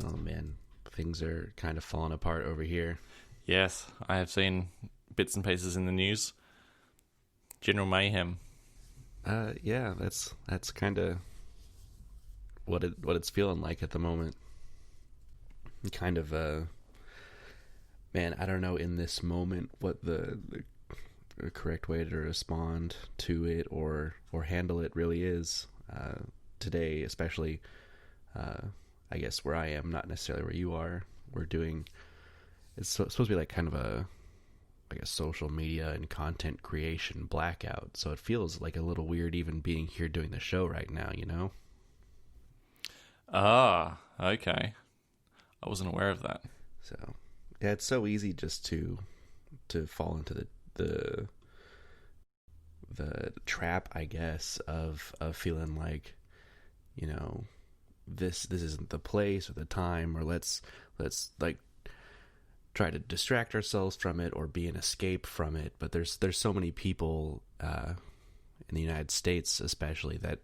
Oh man, things are kind of falling apart over here. Yes, I have seen bits and pieces in the news. General mayhem. Yeah, that's kind of what it's feeling like at the moment. Kind of man, I don't know in this moment what the correct way to respond to it or handle it really is. Today, especially, I guess where I am, not necessarily where you are. We're doing supposed to be like kind of a social media and content creation blackout. So it feels like a little weird even being here doing the show right now, you know? Ah, okay. I wasn't aware of that. So yeah, it's so easy just to fall into the the trap, I guess, of feeling like, you know, this isn't the place or the time, or let's like try to distract ourselves from it or be an escape from it. But there's so many people in the United States especially that,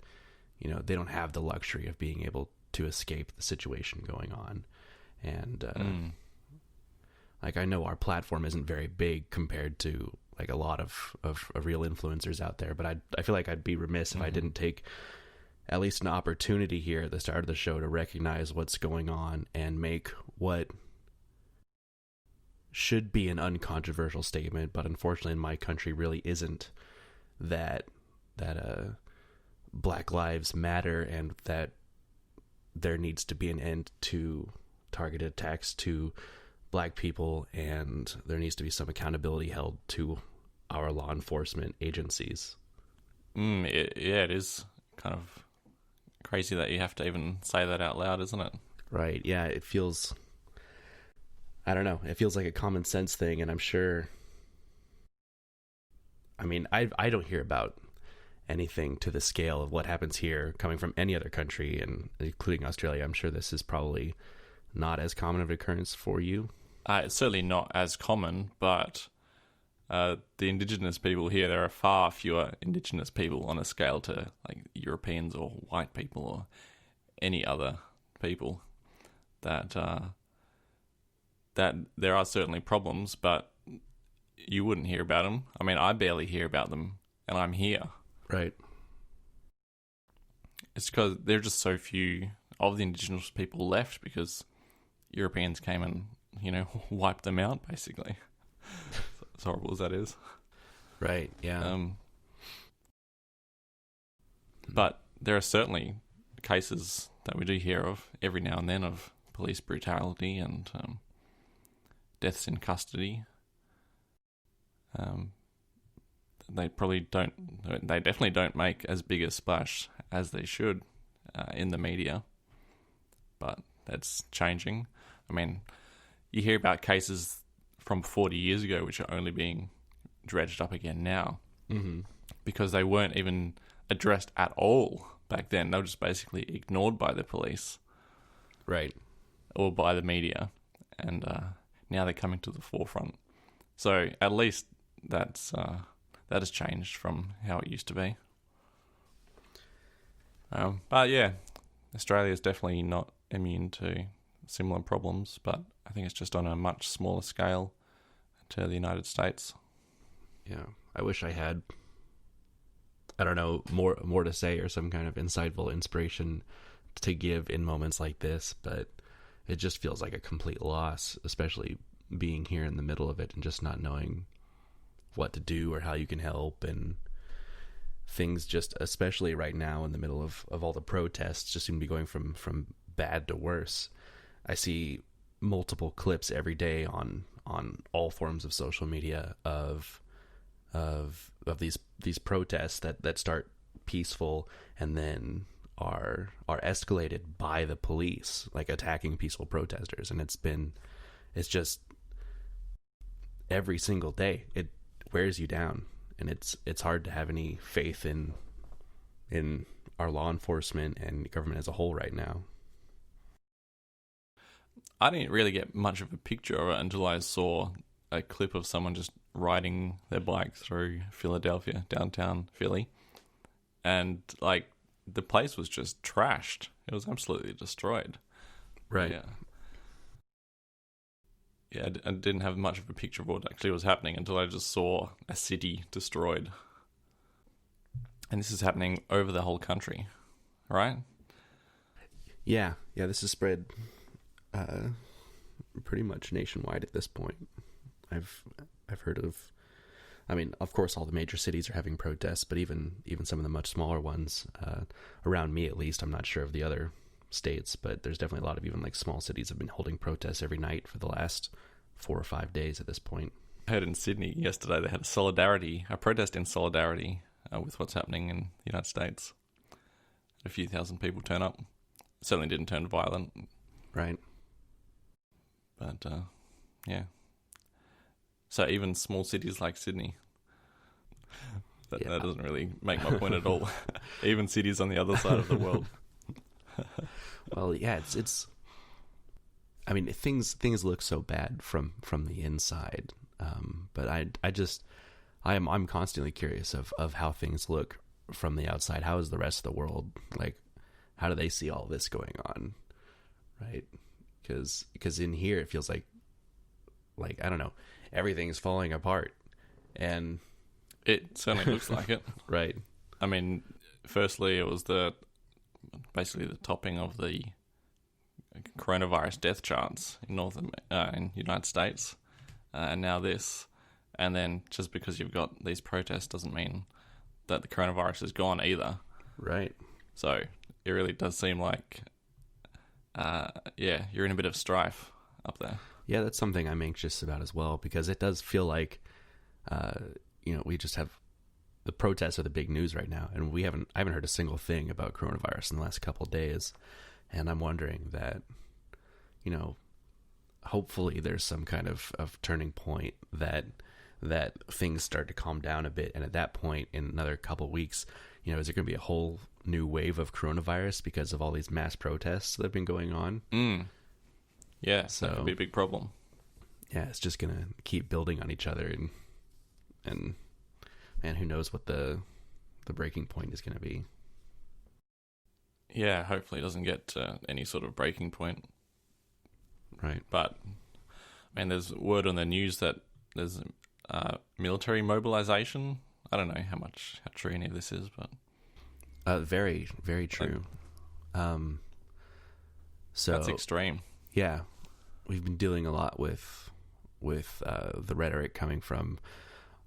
you know, they don't have the luxury of being able to escape the situation going on. And like, I know our platform isn't very big compared to like a lot of real influencers out there, but I feel like I'd be remiss if I didn't take at least an opportunity here at the start of the show to recognize what's going on and make what should be an uncontroversial statement, but unfortunately in my country really isn't, that Black Lives Matter and that there needs to be an end to targeted attacks to Black people, and there needs to be some accountability held to our law enforcement agencies. It is kind of crazy that you have to even say that out loud, isn't it? Right, yeah, it feels, I don't know, it feels like a common sense thing, and I'm sure, I mean, I don't hear about anything to the scale of what happens here coming from any other country, and including Australia. I'm sure this is probably not as common of an occurrence for you. It's certainly not as common, but the Indigenous people here, there are far fewer Indigenous people on a scale to like Europeans or white people or any other people. That there are certainly problems, but you wouldn't hear about them. I mean, I barely hear about them, and I'm here. Right. It's because there are just so few of the Indigenous people left because Europeans came and, you know, wiped them out, basically. As horrible as that is. Right, yeah. But there are certainly cases that we do hear of every now and then of police brutality and deaths in custody. They definitely don't make as big a splash as they should in the media, but that's changing. I mean, you hear about cases from 40 years ago which are only being dredged up again now because they weren't even addressed at all back then. They were just basically ignored by the police. Right. Or by the media, and now they're coming to the forefront. So at least that has changed from how it used to be. But yeah, Australia is definitely not immune to similar problems, but I think it's just on a much smaller scale to the United States. Yeah, I wish I had, I don't know, more to say or some kind of insightful inspiration to give in moments like this, but it just feels like a complete loss, especially being here in the middle of it and just not knowing what to do or how you can help, and things just, especially right now in the middle of all the protests, just seem to be going from bad to worse. I see multiple clips every day on all forms of social media of these protests that start peaceful and then are escalated by the police, like attacking peaceful protesters. And it's just every single day it wears you down, and it's hard to have any faith in our law enforcement and government as a whole right now. I didn't really get much of a picture of it until I saw a clip of someone just riding their bike through Philadelphia, downtown Philly, and like the place was just trashed. It was absolutely destroyed. Right. Yeah. Yeah, I didn't have much of a picture of what actually was happening until I just saw a city destroyed. And this is happening over the whole country, right? Yeah, this is spread pretty much nationwide at this point. I've heard of, I mean, of course, all the major cities are having protests, but even some of the much smaller ones, around me at least, I'm not sure of the other states, but there's definitely a lot of even like small cities have been holding protests every night for the last 4 or 5 days at this point. I heard in Sydney yesterday they had a protest in solidarity with what's happening in the United States. A few thousand people turn up. Certainly didn't turn violent. Right. But, yeah. So even small cities like Sydney, that doesn't really make my point at all. Even cities on the other side of the world. Well, yeah, it's. I mean, things look so bad from the inside, but I'm constantly curious of how things look from the outside. How is the rest of the world like? How do they see all this going on, right? Because in here it feels like I don't know, everything's falling apart, and it certainly looks like it. Right. I mean, firstly, it was basically the topping of the coronavirus death charts in United States, and now this, and then just because you've got these protests doesn't mean that the coronavirus is gone either. Right. So it really does seem like, you're in a bit of strife up there. Yeah, that's something I'm anxious about as well, because it does feel like, we just have the protests are the big news right now, and I haven't heard a single thing about coronavirus in the last couple of days, and I'm wondering that, hopefully there's some kind of turning point that things start to calm down a bit, and at that point, in another couple of weeks, is there going to be a whole new wave of coronavirus because of all these mass protests that have been going on? Yeah, so that could be a big problem. Yeah, it's just going to keep building on each other, and man, who knows what the breaking point is going to be. Yeah, hopefully it doesn't get to any sort of breaking point. Right. But, there's word on the news that there's military mobilization. I don't know how true any of this is, but... very, very true. So that's extreme. Yeah. We've been dealing a lot with the rhetoric coming from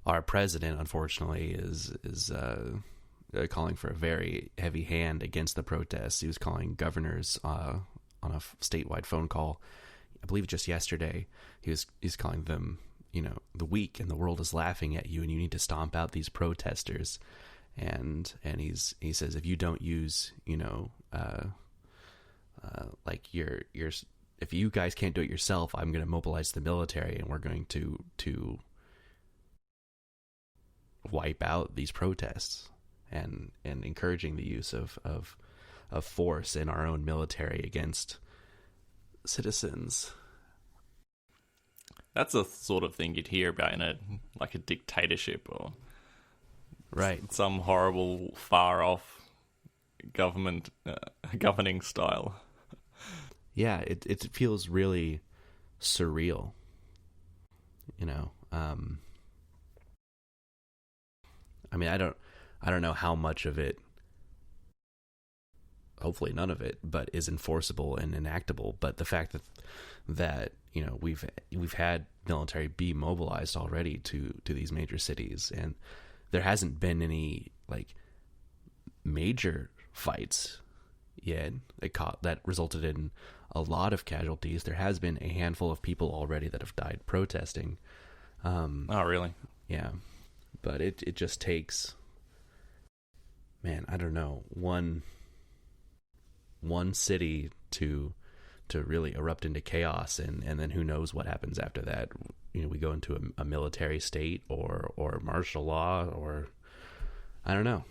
our president, unfortunately, is calling for a very heavy hand against the protests. He was calling governors on a statewide phone call, I believe just yesterday. He's calling them, the weak, and the world is laughing at you, and you need to stomp out these protesters. And he says, if you don't use, if you guys can't do it yourself, I'm going to mobilize the military, and we're going to wipe out these protests, and encouraging the use of force in our own military against citizens. That's the sort of thing you'd hear about in a dictatorship, or right, some horrible far off government governing style. Yeah, it feels really surreal, I don't know how much of it, hopefully none of it, but is enforceable and enactable. But the fact that we've had military be mobilized already to these major cities, and there hasn't been any major fights yet that resulted in a lot of casualties. There has been a handful of people already that have died protesting. Oh, really? Yeah, but it just takes, man, I don't know, one city to really erupt into chaos, and then who knows what happens after that. We go into a military state or martial law, or I don't know.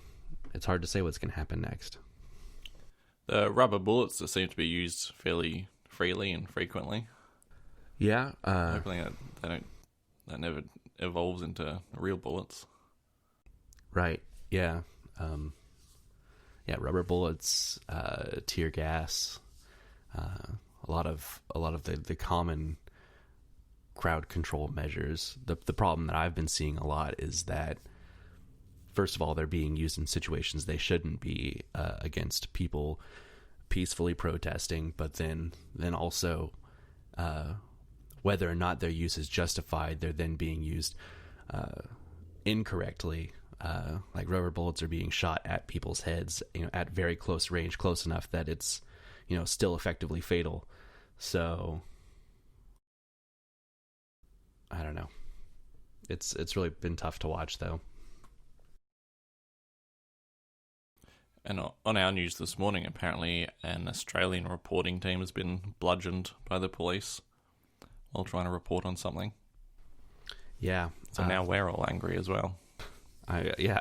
It's hard to say what's going to happen next. The rubber bullets that seem to be used fairly freely and frequently. Yeah. Hopefully that never evolves into real bullets. Right. Yeah. Rubber bullets, tear gas, a lot of the common crowd control measures. The problem that I've been seeing a lot is that, first of all, they're being used in situations they shouldn't be, against people peacefully protesting, but then also, whether or not their use is justified, they're then being used incorrectly. Like rubber bullets are being shot at people's heads, at very close range, close enough that it's, still effectively fatal. So I don't know. It's really been tough to watch, though. And on our news this morning, apparently an Australian reporting team has been bludgeoned by the police while trying to report on something. Yeah. So now we're all angry as well. Yeah,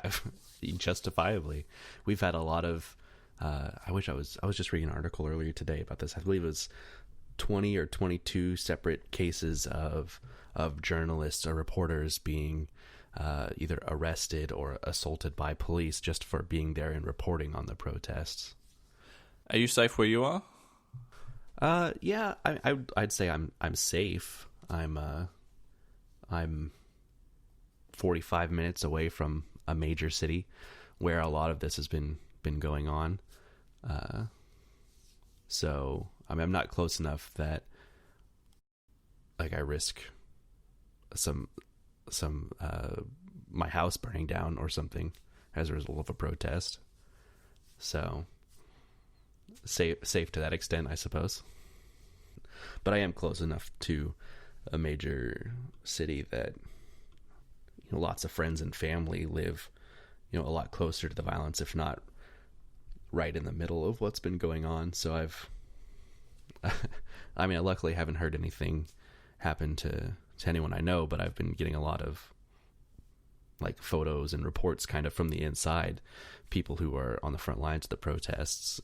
justifiably. We've had a lot of. I was just reading an article earlier today about this. I believe it was 20 or 22 separate cases of journalists or reporters being either arrested or assaulted by police just for being there and reporting on the protests. Are you safe where you are? Yeah, I'd say I'm safe. I'm 45 minutes away from a major city where a lot of this has been going on. So I'm not close enough that like I risk some my house burning down or something as a result of a protest. So safe to that extent, I suppose. But I am close enough to a major city that lots of friends and family live, a lot closer to the violence, if not right in the middle of what's been going on. So I luckily haven't heard anything happen to anyone I know, but I've been getting a lot of like photos and reports kind of from the inside, people who are on the front lines of the protests,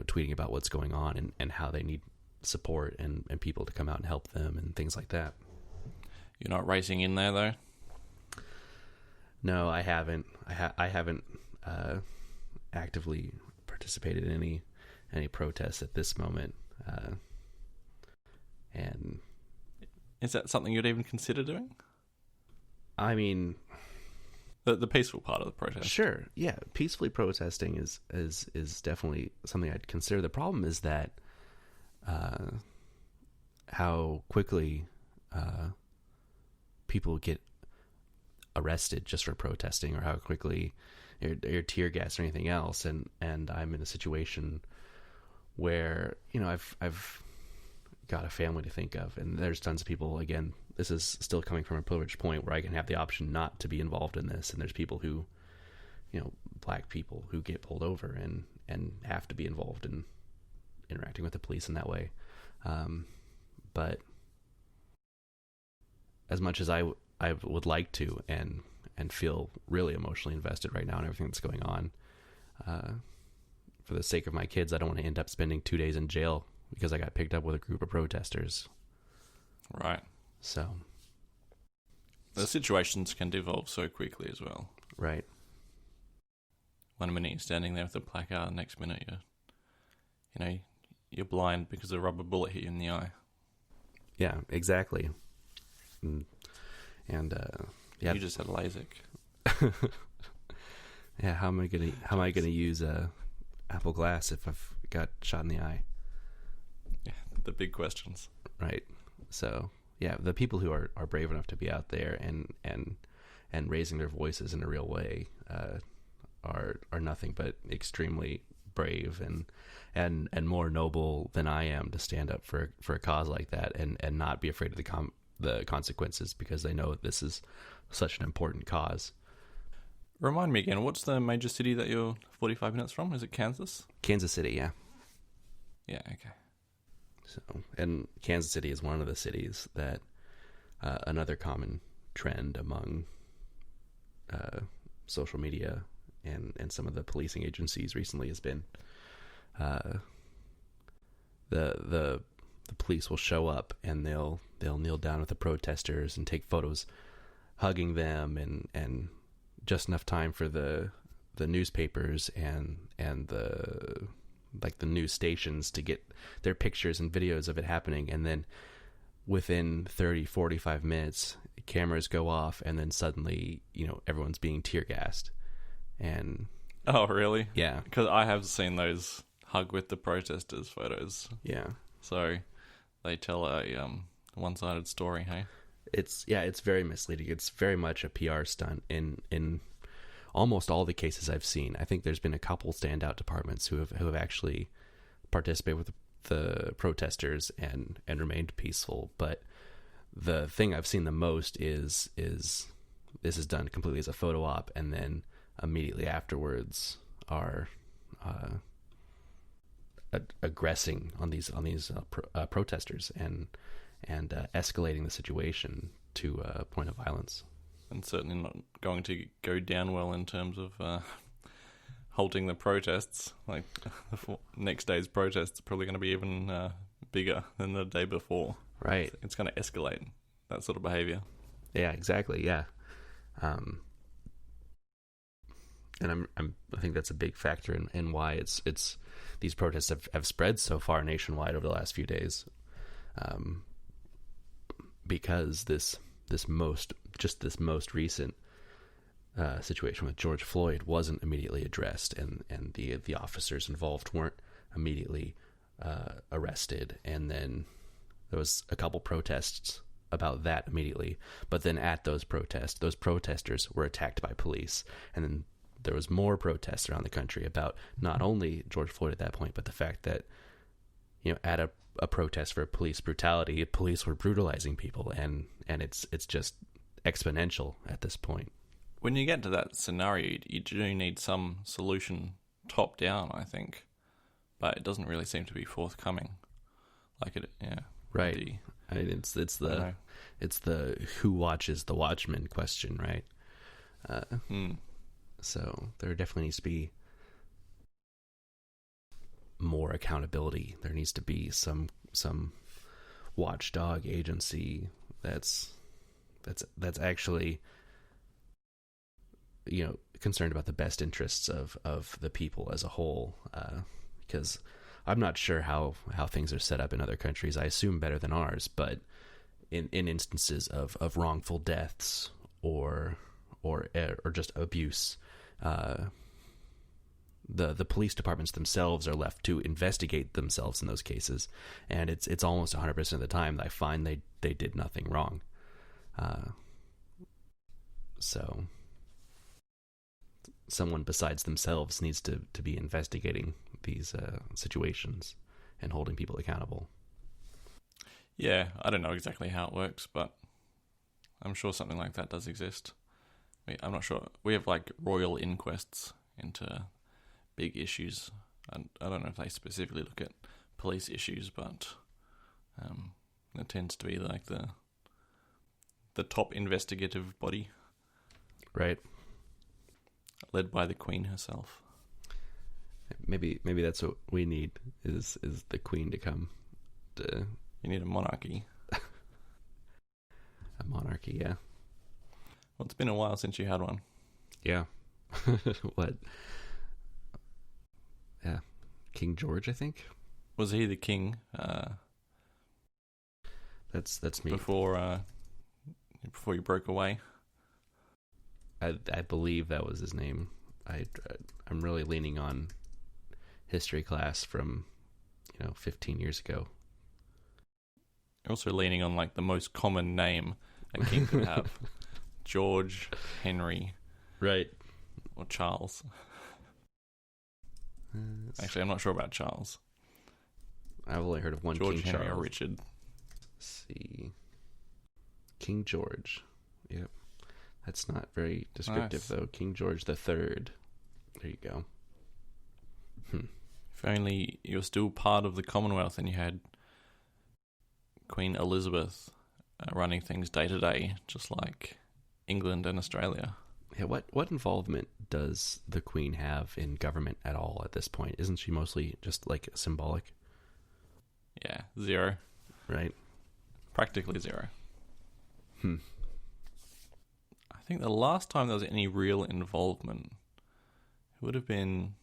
tweeting about what's going on and how they need support and people to come out and help them and things like that. You're not racing in there though? No, I haven't. I haven't actively participated in any protests at this moment. And is that something you'd even consider doing? I mean, the peaceful part of the protest. Sure, yeah. Peacefully protesting is definitely something I'd consider. The problem is that how quickly people get arrested just for protesting, or how quickly you're tear gas or anything else. And I'm in a situation where I've got a family to think of, and there's tons of people. Again, this is still coming from a privileged point where I can have the option not to be involved in this, and there's people who, black people who get pulled over and have to be involved in interacting with the police in that way. But as much as I would like to and feel really emotionally invested right now in everything that's going on, for the sake of my kids, I don't want to end up spending 2 days in jail because I got picked up with a group of protesters. Right. So the situations can devolve so quickly as well. Right. 1 minute you're standing there with a placard, the next minute you're blind because a rubber bullet hit you in the eye. Yeah, exactly. And yeah, you just had LASIK. Yeah, how am I gonna use Apple Glass if I've got shot in the eye? Yeah, the big questions. Right. So yeah, the people who are brave enough to be out there and raising their voices in a real way are nothing but extremely brave and more noble than I am to stand up for a cause like that and not be afraid of the consequences, because they know this is such an important cause. Remind me again, what's the major city that you're 45 minutes from? Is it Kansas? Kansas City, yeah. Yeah, okay. So, and Kansas City is one of the cities that another common trend among social media and some of the policing agencies recently has been the police will show up and they'll kneel down with the protesters and take photos hugging them, and just enough time for the newspapers and the news stations to get their pictures and videos of it happening, and then within 30, 45 minutes, cameras go off, and then suddenly, everyone's being tear gassed. And Oh, really? yeah, Because I have seen those hug with the protesters photos. yeah, So they tell a one-sided story, hey? it's very misleading. It's very much a PR stunt in almost all the cases I've seen. I think there's been a couple standout departments who have actually participated with the protesters and remained peaceful. But the thing I've seen the most is this is done completely as a photo op, and then immediately afterwards are aggressing on these protesters and escalating the situation to a point of violence. And certainly not going to go down well in terms of halting the protests. Like, the next day's protests are probably going to be even bigger than the day before. Right. It's going to escalate, that sort of behavior. Yeah, exactly. Yeah. And I think that's a big factor in why it's these protests have spread so far nationwide over the last few days. Because this most recent situation with George Floyd wasn't immediately addressed, and the officers involved weren't immediately arrested, and then there was a couple protests about that immediately, but then at those protesters were attacked by police, and then there was more protests around the country about not only George Floyd at that point, but the fact that at a protest for police brutality, police were brutalizing people, and it's just exponential at this point. When you get to that scenario, you do need some solution top down, I think, but it doesn't really seem to be forthcoming. Right. It's the who watches the Watchmen question, right? So there definitely needs to be more accountability. There needs to be some watchdog agency that's actually concerned about the best interests of the people as a whole, because I'm not sure how things are set up in other countries. I assume better than ours, but in instances of wrongful deaths or just abuse, the police departments themselves are left to investigate themselves in those cases, and it's almost 100% of the time that I find they did nothing wrong. So someone besides themselves needs to be investigating these situations and holding people accountable. Yeah, I don't know exactly how it works, but I'm sure something like that does exist. I'm not sure. We have like royal inquests into big issues. I don't know if they specifically look at police issues, but it tends to be like the top investigative body. Right. Led by the Queen herself. Maybe that's what we need is the Queen to come. You need a monarchy. A monarchy, yeah. Well, it's been a while since you had one. Yeah. What? Yeah. King George, I think. Was he the king? That's me. Before you broke away? I believe that was his name. I'm really leaning on history class from 15 years ago. You're also leaning on like the most common name a king could have. George, Henry, right, or Charles. Actually, I'm not sure about Charles. I've only heard of one George, King Henry, Charles. or Richard. Let's see, King George. Yep, that's not very descriptive though. King George the Third. There you go. If only you were still part of the Commonwealth and you had Queen Elizabeth running things day to day, just like England and Australia. Yeah, what involvement does the Queen have in government at all at this point? Isn't she mostly just like symbolic? Yeah, zero. Right. Practically zero. I think the last time there was any real involvement would have been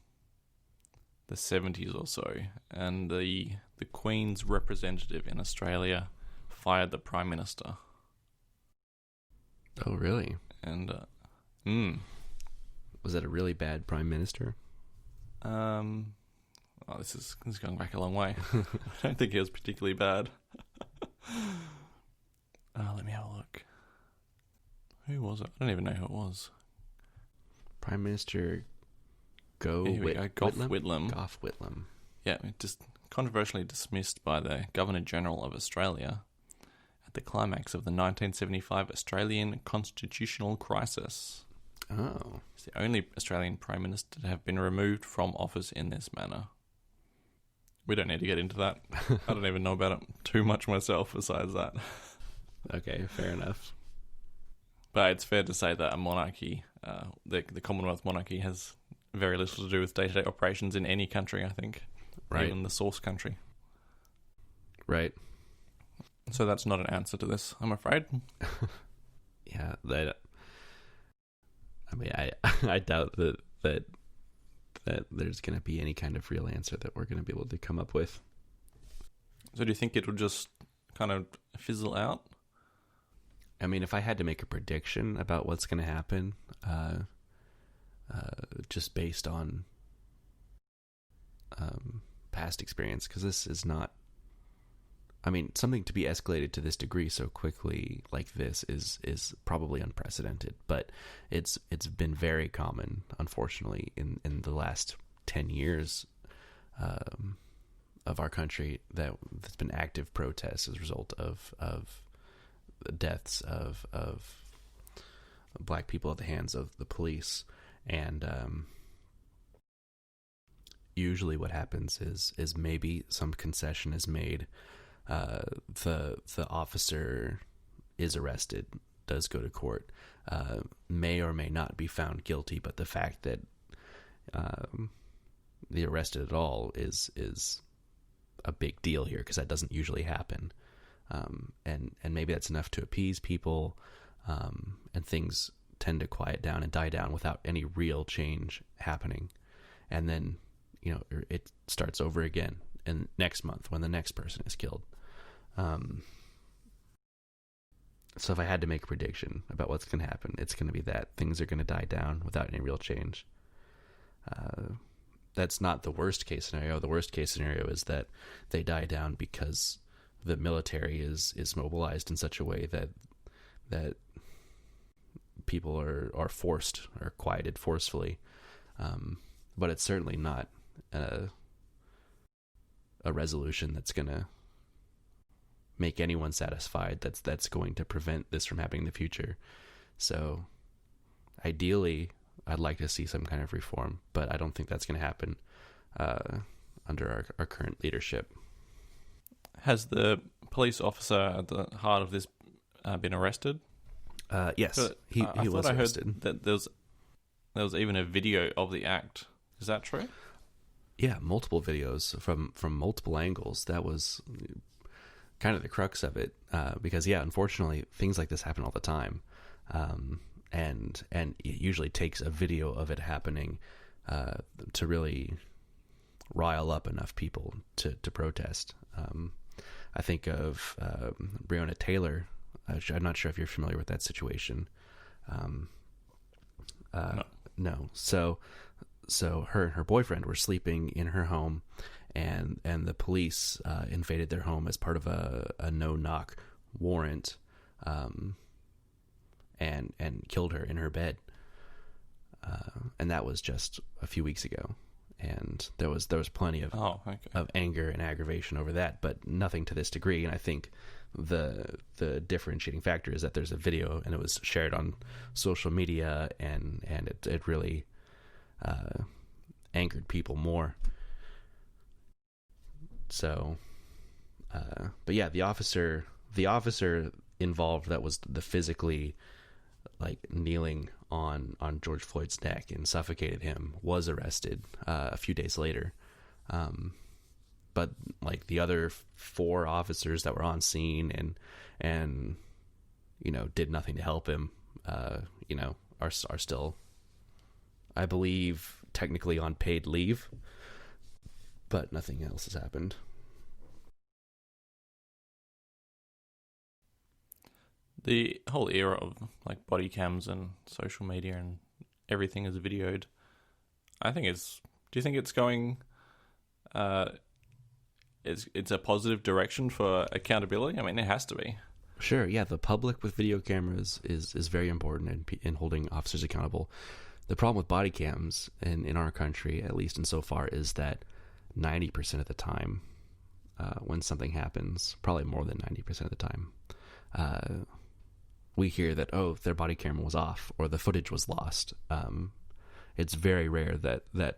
the 70s or so, and the Queen's representative in Australia fired the Prime Minister. Oh, really? And, Was that a really bad Prime Minister? Oh, this is going back a long way. I don't think it was particularly bad. Let me have a look. Who was it? I don't even know who it was. Prime Minister Gough Whitlam. Gough Whitlam. Yeah, just controversially dismissed by the Governor-General of Australia at the climax of the 1975 Australian constitutional crisis. Oh. He's the only Australian Prime Minister to have been removed from office in this manner. We don't need to get into that. I don't even know about it too much myself besides that. Okay, fair enough. But it's fair to say that a monarchy, the Commonwealth monarchy, has very little to do with day-to-day operations in any country, I think. Right. Even the source country. Right. So that's not an answer to this, I'm afraid. Yeah, I doubt that there's going to be any kind of real answer that we're going to be able to come up with. So do you think it'll just kind of fizzle out? I mean, if I had to make a prediction about what's going to happen, just based on past experience, because this is not... I mean, something to be escalated to this degree so quickly like this is probably unprecedented, but it's been very common, unfortunately, in the last 10 years of our country, that there's been active protests as a result of the deaths of black people at the hands of the police. And usually what happens is maybe some concession is made. The officer is arrested, does go to court, may or may not be found guilty, but the fact that the arrested at all is a big deal here, because that doesn't usually happen. And maybe that's enough to appease people, and things tend to quiet down and die down without any real change happening. And then, it starts over again, and next month when the next person is killed. So if I had to make a prediction about what's going to happen, it's going to be that things are going to die down without any real change. That's not the worst case scenario. The worst case scenario is that they die down because the military is mobilized in such a way that people are forced or quieted forcefully. But it's certainly not a resolution that's going to make anyone satisfied, that's going to prevent this from happening in the future. So ideally, I'd like to see some kind of reform, but I don't think that's going to happen under our current leadership. Has the police officer at the heart of this been arrested? Yes, he was arrested. I heard that there was even a video of the act. Is that true? Yeah, multiple videos from multiple angles. That was kind of the crux of it, because unfortunately things like this happen all the time, and it usually takes a video of it happening to really rile up enough people to protest. I think of Breonna Taylor. I'm not sure if you're familiar with that situation. No. So her and her boyfriend were sleeping in her home, and the police invaded their home as part of a no-knock warrant, and killed her in her bed. And that was just a few weeks ago, and there was plenty of anger and aggravation over that, but nothing to this degree. And I think the differentiating factor is that there's a video, and it was shared on social media, and it really angered people more. So, but yeah, the officer involved that was the physically kneeling on George Floyd's neck and suffocated him was arrested a few days later. But the other 4 officers that were on scene and did nothing to help him, are still, I believe, technically on paid leave, but nothing else has happened. the whole era of like body cams and social media and everything is videoed, I think it's. Do you think it's going? It's a positive direction for accountability. I mean, it has to be. Sure, yeah. The public with video cameras is very important in holding officers accountable. The problem with body cams in our country, at least in so far, is that 90% of the time, when something happens, probably more than 90% of the time, we hear that, oh, their body camera was off or the footage was lost. It's very rare that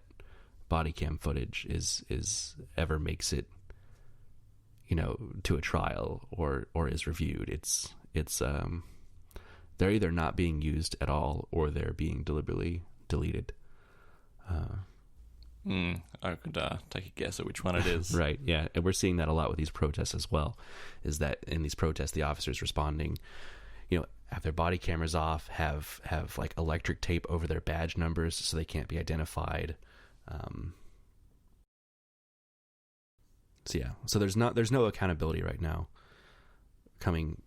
body cam footage is ever makes it, to a trial or is reviewed. It's they're either not being used at all or they're being deliberately deleted. I could take a guess at which one it is. Right, yeah. And we're seeing that a lot with these protests as well, is that in these protests, the officers responding, have their body cameras off, have like electric tape over their badge numbers so they can't be identified. So there's no accountability right now coming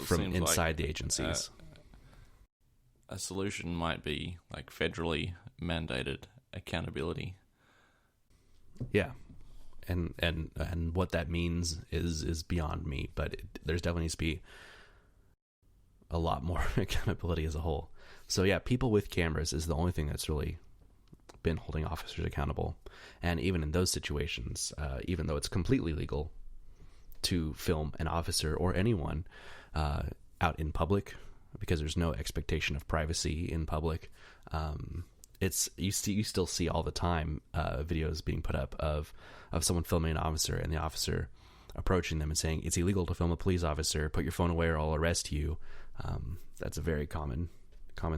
from inside the agencies. A solution might be like federally mandated accountability. Yeah, and what that means is beyond me, but there's definitely needs to be a lot more accountability as a whole. So yeah, people with cameras is the only thing that's really been holding officers accountable. And even in those situations, even though it's completely legal to film an officer or anyone out in public, because there's no expectation of privacy in public, you still see all the time videos being put up of someone filming an officer and the officer approaching them and saying, it's illegal to film a police officer, put your phone away or I'll arrest you. That's a very common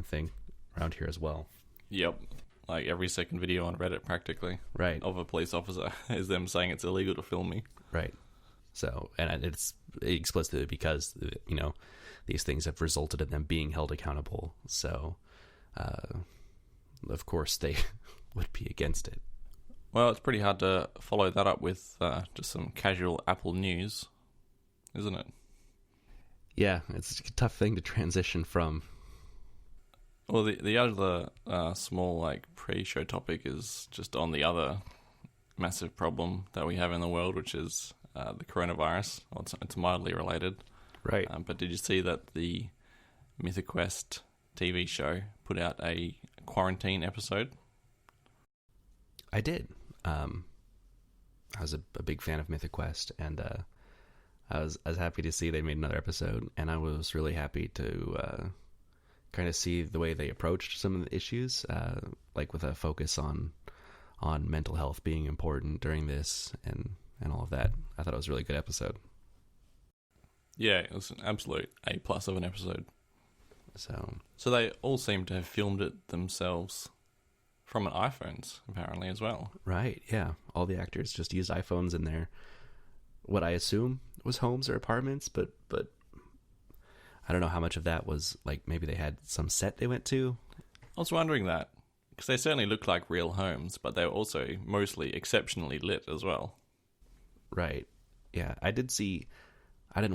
thing around here as well. Yep. Like every second video on Reddit practically, right, of a police officer is them saying it's illegal to film me. Right. So, and it's explicitly because, these things have resulted in them being held accountable. So, of course, they would be against it. Well, it's pretty hard to follow that up with just some casual Apple news, isn't it? Yeah, it's a tough thing to transition from. Well, the other small pre-show topic is just on the other massive problem that we have in the world, which is the coronavirus. Well, it's mildly related. Right. But did you see that the Mythic Quest TV show put out a quarantine episode? I did. I was a big fan of Mythic Quest, and I was happy to see they made another episode, and I was really happy to kind of see the way they approached some of the issues, with a focus on mental health being important during this and all of that. I thought it was a really good episode. Yeah, it was an absolute A+ of an episode. So they all seem to have filmed it themselves from iPhones, apparently, as well. Right, yeah. All the actors just used iPhones in their, what I assume was homes or apartments, but I don't know how much of that was, maybe they had some set they went to. I was wondering that, because they certainly looked like real homes, but they were also mostly exceptionally lit as well. Right. Yeah, I didn't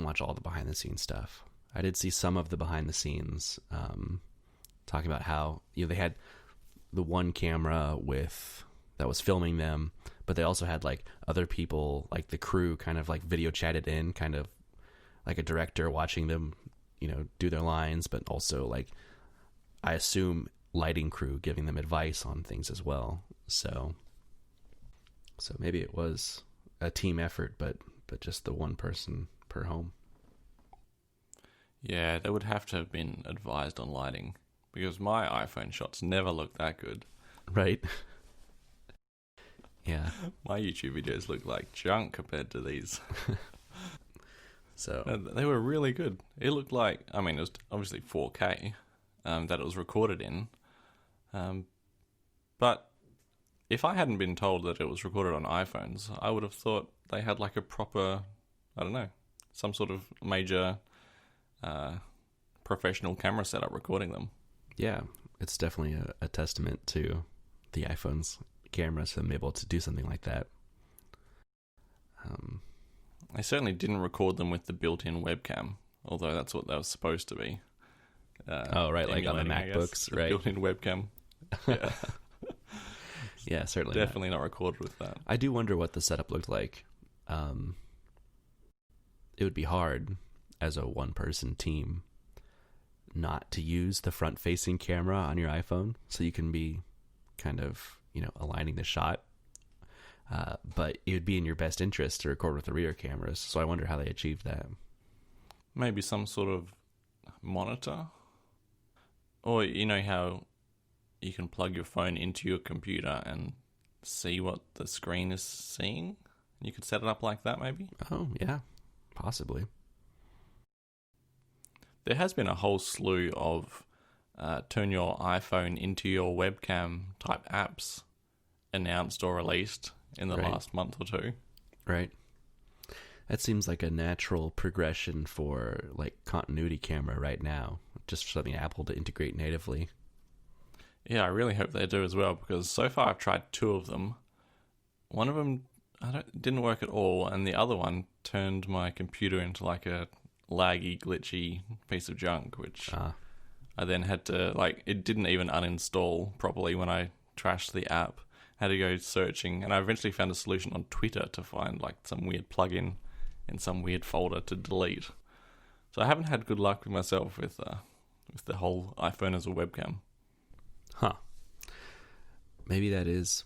watch all the behind-the-scenes stuff. I did see some of the behind-the-scenes, talking about how, they had the one camera that was filming them, but they also had, other people, the crew kind of, video chatted in, kind of like a director watching them do their lines, but also I assume lighting crew giving them advice on things as well. So maybe it was a team effort, but just the one person per home. Yeah, they would have to have been advised on lighting, because my iPhone shots never look that good. Right. Yeah. My YouTube videos look like junk compared to these. So they were really good. It looked like, it was obviously 4K that it was recorded in. But if I hadn't been told that it was recorded on iPhones, I would have thought they had a proper, some sort of major professional camera setup recording them. Yeah, it's definitely a testament to the iPhone's cameras for them able to do something like that. I certainly didn't record them with the built-in webcam. although that's what they were supposed to be. Right, like on the MacBooks, right? Built-in webcam. Yeah. Yeah, certainly Definitely not recorded with that. I do wonder what the setup looked like. It would be hard as a one-person team not to use the front-facing camera on your iPhone, so you can be kind of, aligning the shot. But it would be in your best interest to record with the rear cameras, so I wonder how they achieved that. Maybe some sort of monitor? Or you know how you can plug your phone into your computer and see what the screen is seeing? You could set it up like that, maybe? Oh, yeah. Possibly. There has been a whole slew of turn your iPhone into your webcam type apps announced or released in the last month or two. Right. That seems like a natural progression for like continuity camera right now. Just for something Apple to integrate natively. Yeah, I really hope they do as well, because so far I've tried 2 of them. One of them didn't work at all, and the other one turned my computer into like a laggy, glitchy piece of junk, which I then had to, it didn't even uninstall properly when I trashed the app. Had to go searching, and I eventually found a solution on Twitter to find some weird plugin in some weird folder to delete. So I haven't had good luck with myself with the whole iPhone as a webcam. Huh. Maybe that is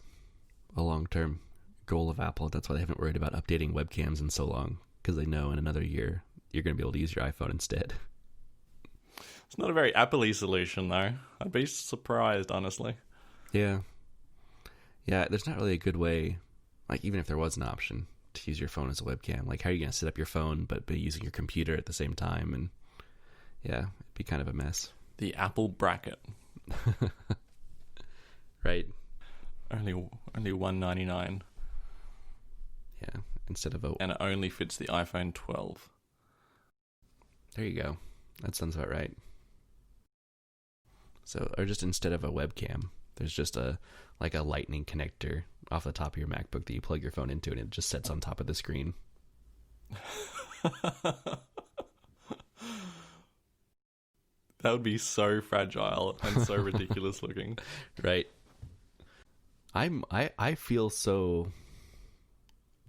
a long-term goal of Apple. That's why they haven't worried about updating webcams in so long, because they know in another year you're going to be able to use your iPhone instead. It's not a very Apple-y solution, though. I'd be surprised, honestly. Yeah. Yeah, there's not really a good way, even if there was an option to use your phone as a webcam, how are you going to set up your phone but be using your computer at the same time? And yeah, it'd be kind of a mess. The Apple bracket. Right. Only $199. Yeah, instead of and it only fits the iPhone 12. There you go. That sounds about right. So, or just instead of a webcam, there's just a lightning connector off the top of your MacBook that you plug your phone into, and it just sits on top of the screen. That would be so fragile and so ridiculous looking. Right. I feel so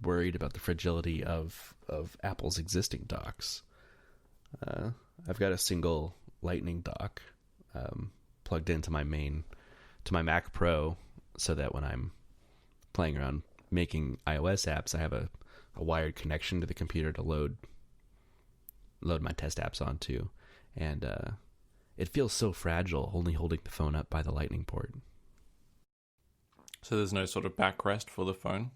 worried about the fragility of Apple's existing docks. I've got a single lightning dock plugged into my Mac Pro, so that when I'm playing around making iOS apps, I have a wired connection to the computer to load my test apps onto. And it feels so fragile only holding the phone up by the lightning port. So there's no sort of backrest for the phone?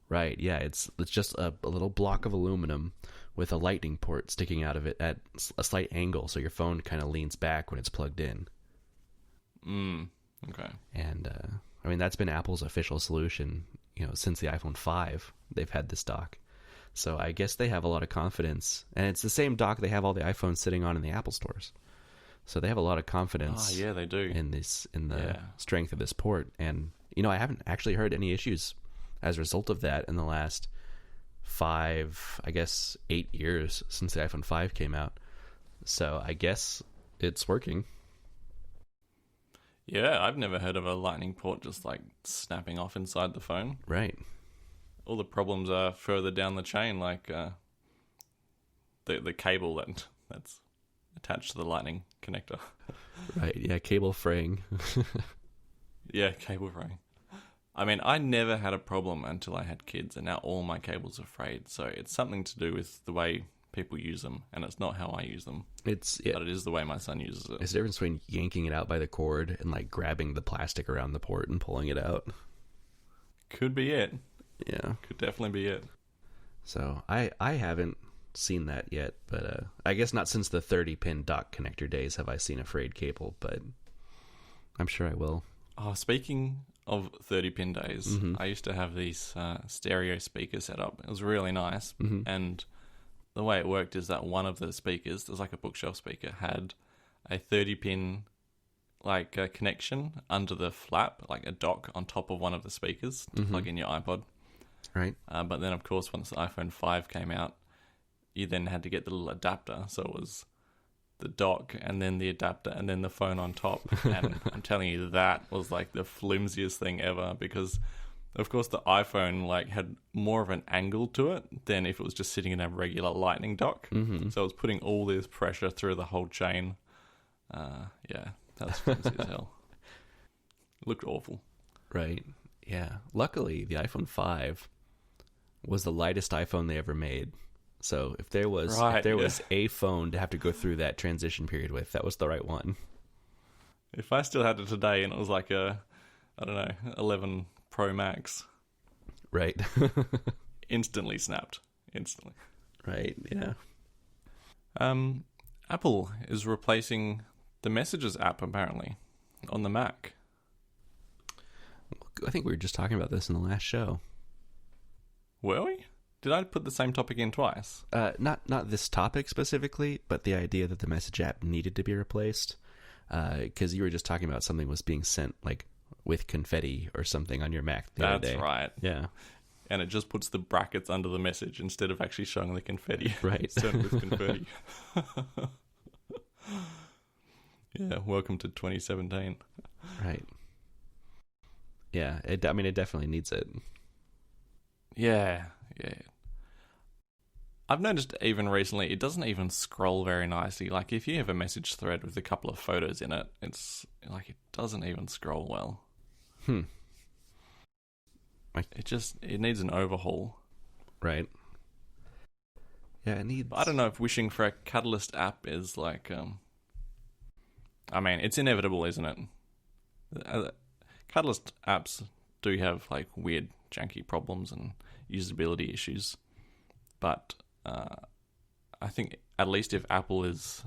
Right, yeah, it's just a little block of aluminum with a lightning port sticking out of it at a slight angle, so your phone kind of leans back when it's plugged in. Okay. And that's been Apple's official solution, since the iPhone 5. They've had this dock. So I guess they have a lot of confidence, and it's the same dock they have all the iPhones sitting on in the Apple stores. So they have a lot of confidence. Yeah, they do. In the strength of this port. And I haven't actually heard any issues as a result of that in the last 8 years since the iPhone 5 came out. So I guess it's working. Yeah, I've never heard of a lightning port just snapping off inside the phone. Right. All the problems are further down the chain, the cable that's attached to the lightning connector. Right, yeah, cable fraying. Yeah, cable fraying. I never had a problem until I had kids, and now all my cables are frayed. So it's something to do with the way people use them, and it's not how I use them. But it is the way my son uses it. It's the difference between yanking it out by the cord and grabbing the plastic around the port and pulling it out. Could be it. Yeah. Could definitely be it. So I haven't seen that yet, but I guess not since the 30-pin dock connector days have I seen a frayed cable, but I'm sure I will. Oh, speaking of 30-pin days, I used to have these stereo speakers set up. It was really nice, and the way it worked is that one of the speakers, there's a bookshelf speaker, had a 30-pin connection under the flap, a dock on top of one of the speakers to plug in your iPod. Right. But then, of course, once the iPhone 5 came out, you then had to get the little adapter. So it was the dock and then the adapter and then the phone on top. And I'm telling you, that was like the flimsiest thing ever, because of course the iPhone like had more of an angle to it than if it was just sitting in a regular lightning dock. Mm-hmm. So it was putting all this pressure through the whole chain. Yeah, that's flimsy as hell. It looked awful. Right. Yeah. Luckily, the iPhone 5 was the lightest iPhone they ever made. So if there was a phone to have to go through that transition period with, that was the right one. If I still had it today and it was like a, I don't know, 11 Pro Max. Right. Instantly snapped. Instantly. Right, yeah. Apple is replacing the Messages app, apparently, on the Mac. I think we were just talking about this in the last show. Were we? Did I put the same topic in twice? Not this topic specifically, but the idea that the Message app needed to be replaced. Because you were just talking about something was being sent like with confetti or something on your Mac the other day. That's right. Yeah. And it just puts the brackets under the message instead of actually showing the confetti. Right. Sent with confetti. Yeah, welcome to 2017. Right. Yeah, it definitely needs it. Yeah. I've noticed even recently, it doesn't even scroll very nicely. Like, if you have a message thread with a couple of photos in it, it's like it doesn't even scroll well. It needs an overhaul. Right. Yeah, it needs... I don't know if wishing for a Catalyst app is like... I mean, it's inevitable, isn't it? Catalyst apps do have like weird, janky problems and usability issues. But I think at least if Apple is...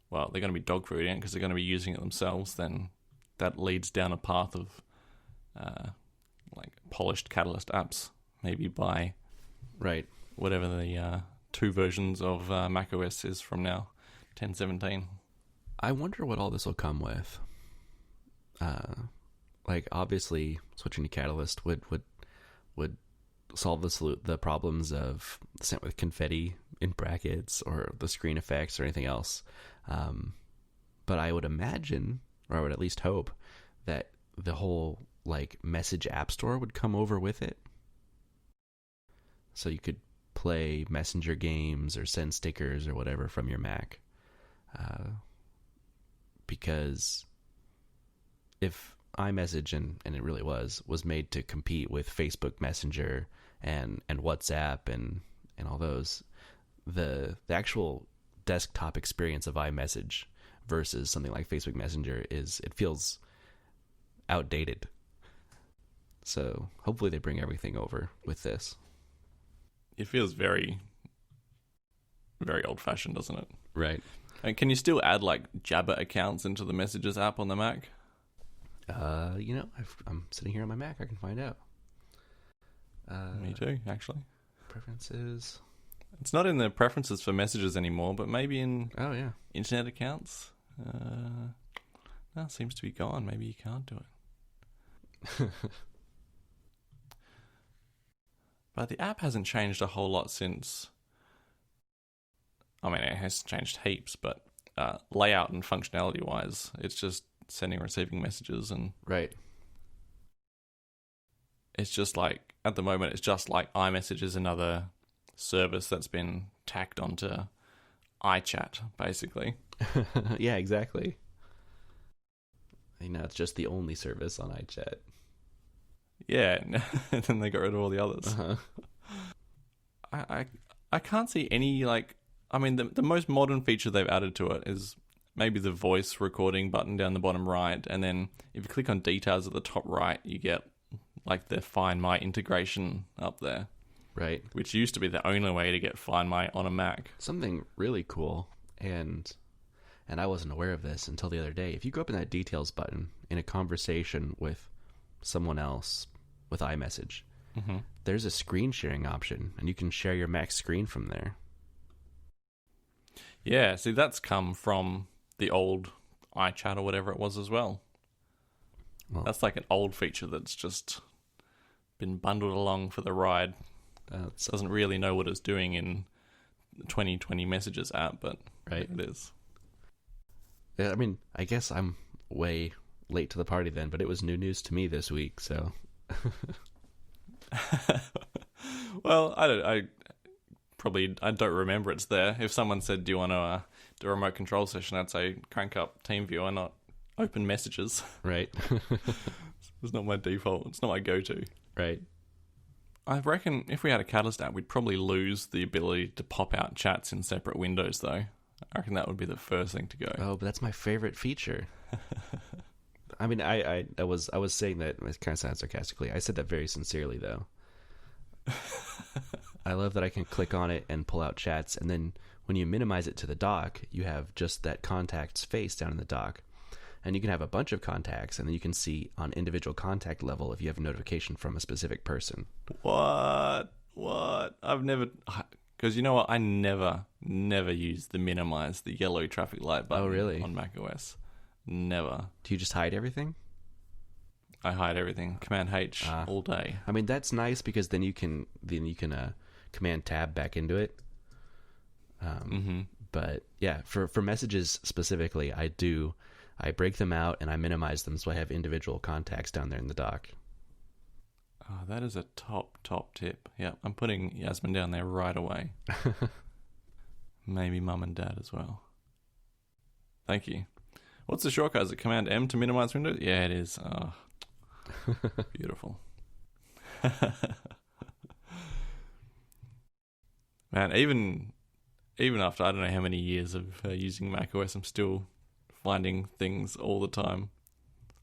Well, they're going to be dogfooding it because they're going to be using it themselves, then that leads down a path of... like polished Catalyst apps, maybe by right whatever the 2 versions of macOS is from now, 10.17. I wonder what all this will come with. Like obviously switching to Catalyst would solve the problems of sent with confetti in brackets or the screen effects or anything else. But I would imagine, or I would at least hope, that the whole like message app store would come over with it, so you could play messenger games or send stickers or whatever from your Mac, because if iMessage and it really was made to compete with Facebook Messenger and WhatsApp and all those, the actual desktop experience of iMessage versus something like Facebook Messenger it feels outdated. So hopefully they bring everything over with this. It feels very, very old-fashioned, doesn't it? Right. And can you still add like Jabber accounts into the Messages app on the Mac? I'm sitting here on my Mac. I can find out. Me too, actually. Preferences. It's not in the preferences for Messages anymore, but maybe in internet accounts. No, it seems to be gone. Maybe you can't do it. But the app hasn't changed a whole lot since... I mean, it has changed heaps, but layout and functionality-wise, it's just sending and receiving messages. And right. It's just like, at the moment, it's just like iMessage is another service that's been tacked onto iChat, basically. Yeah, exactly. It's just the only service on iChat. Yeah, and then they got rid of all the others. Uh-huh. I can't see any, like... I mean, the most modern feature they've added to it is maybe the voice recording button down the bottom right, and then if you click on details at the top right, you get, like, the Find My integration up there. Right. Which used to be the only way to get Find My on a Mac. Something really cool, and I wasn't aware of this until the other day. If you go up in that details button in a conversation with someone else with iMessage, there's a screen sharing option, and you can share your Mac screen from there. Yeah, see, that's come from the old iChat or whatever it was as well. That's like an old feature that's just been bundled along for the ride. Doesn't really know what it's doing in 2020 messages app, but right, it is. Yeah, I mean, I guess I'm way late to the party then, but it was new news to me this week, so. Well, I don't remember it's there. If someone said, "Do you want to do a remote control session?" I'd say crank up TeamViewer, not open messages. Right. It's not my default. It's not my go-to. Right. I reckon if we had a Catalyst app, we'd probably lose the ability to pop out chats in separate windows, though. I reckon that would be the first thing to go. Oh, but that's my favorite feature. I mean, I was saying that, it kind of sounds sarcastically. I said that very sincerely, though. I love that I can click on it and pull out chats, and then when you minimize it to the dock, you have just that contact's face down in the dock. And you can have a bunch of contacts, and then you can see on individual contact level if you have a notification from a specific person. What? I've never... Because you know what? I never use the minimize, the yellow traffic light button on macOS. Never. Do you just hide everything? I hide everything. Command H all day. I mean, that's nice because then you can Command Tab back into it. But yeah, for messages specifically, I break them out and I minimize them so I have individual contacts down there in the dock. Oh, that is a top tip. Yeah, I'm putting Yasmin down there right away. Maybe mum and dad as well. Thank you. What's the shortcut? Is it Command M to minimize windows? Yeah, it is. Oh, beautiful. Man, even after I don't know how many years of using macOS, I'm still finding things all the time.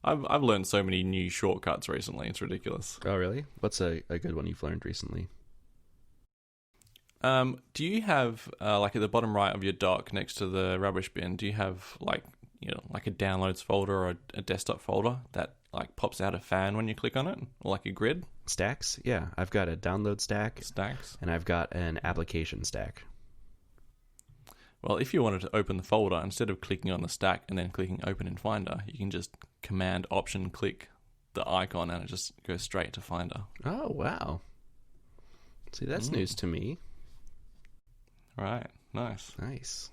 I've learned so many new shortcuts recently. It's ridiculous. Oh, really? What's a good one you've learned recently? Do you have like at the bottom right of your dock next to the rubbish bin? Do you have like a downloads folder or a desktop folder that like pops out a fan when you click on it, or like a grid? Stacks? Yeah, I've got a download stack. Stacks. And I've got an application stack. Well, if you wanted to open the folder, instead of clicking on the stack and then clicking open in Finder, you can just Command Option click the icon and it just goes straight to Finder. Oh, wow. See, that's news to me. Right, nice. Nice.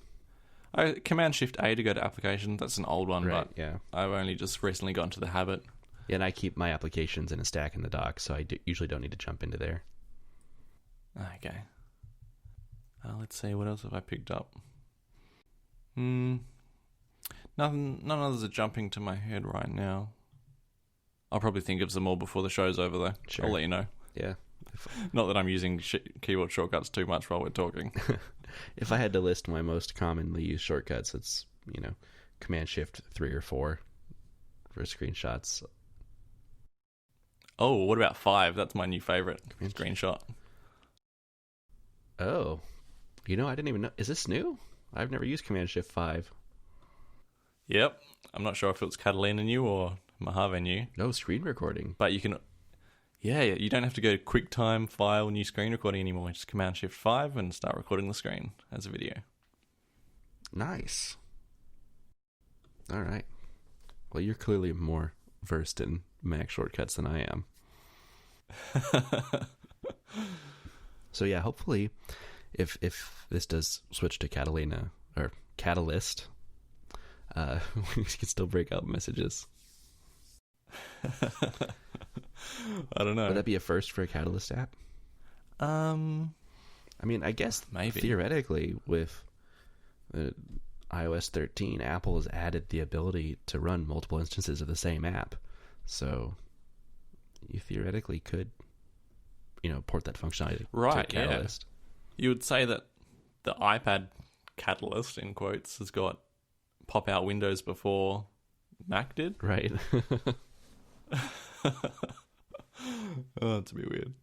Command Shift A to go to application. That's an old one, right, but yeah. I've only just recently gotten to the habit. Yeah, and I keep my applications in a stack in the dock, so I usually don't need to jump into there. Okay. Let's see, what else have I picked up? None others are jumping to my head right now. I'll probably think of some more before the show's over, though. Sure. I'll let you know. Yeah. Not that I'm using keyboard shortcuts too much while we're talking. If I had to list my most commonly used shortcuts, it's, Command Shift 3 or 4 for screenshots. Oh, what about 5? That's my new favorite screenshot. Oh. I didn't even know. Is this new? I've never used Command Shift 5. Yep. I'm not sure if it was Catalina new or Mojave new. No screen recording. But you can... Yeah, you don't have to go to QuickTime, File, New Screen Recording anymore. Just Command Shift 5 and start recording the screen as a video. Nice. All right. Well, you're clearly more versed in Mac shortcuts than I am. So yeah, hopefully, if this does switch to Catalina or Catalyst, we can still break out messages. I don't know. Would that be a first for a Catalyst app? I mean, I guess maybe theoretically with iOS 13, Apple has added the ability to run multiple instances of the same app, so you theoretically could, port that functionality to Catalyst. Yeah. You would say that the iPad Catalyst, in quotes, has got pop-out windows before Mac did? Right. Oh, that's a bit weird.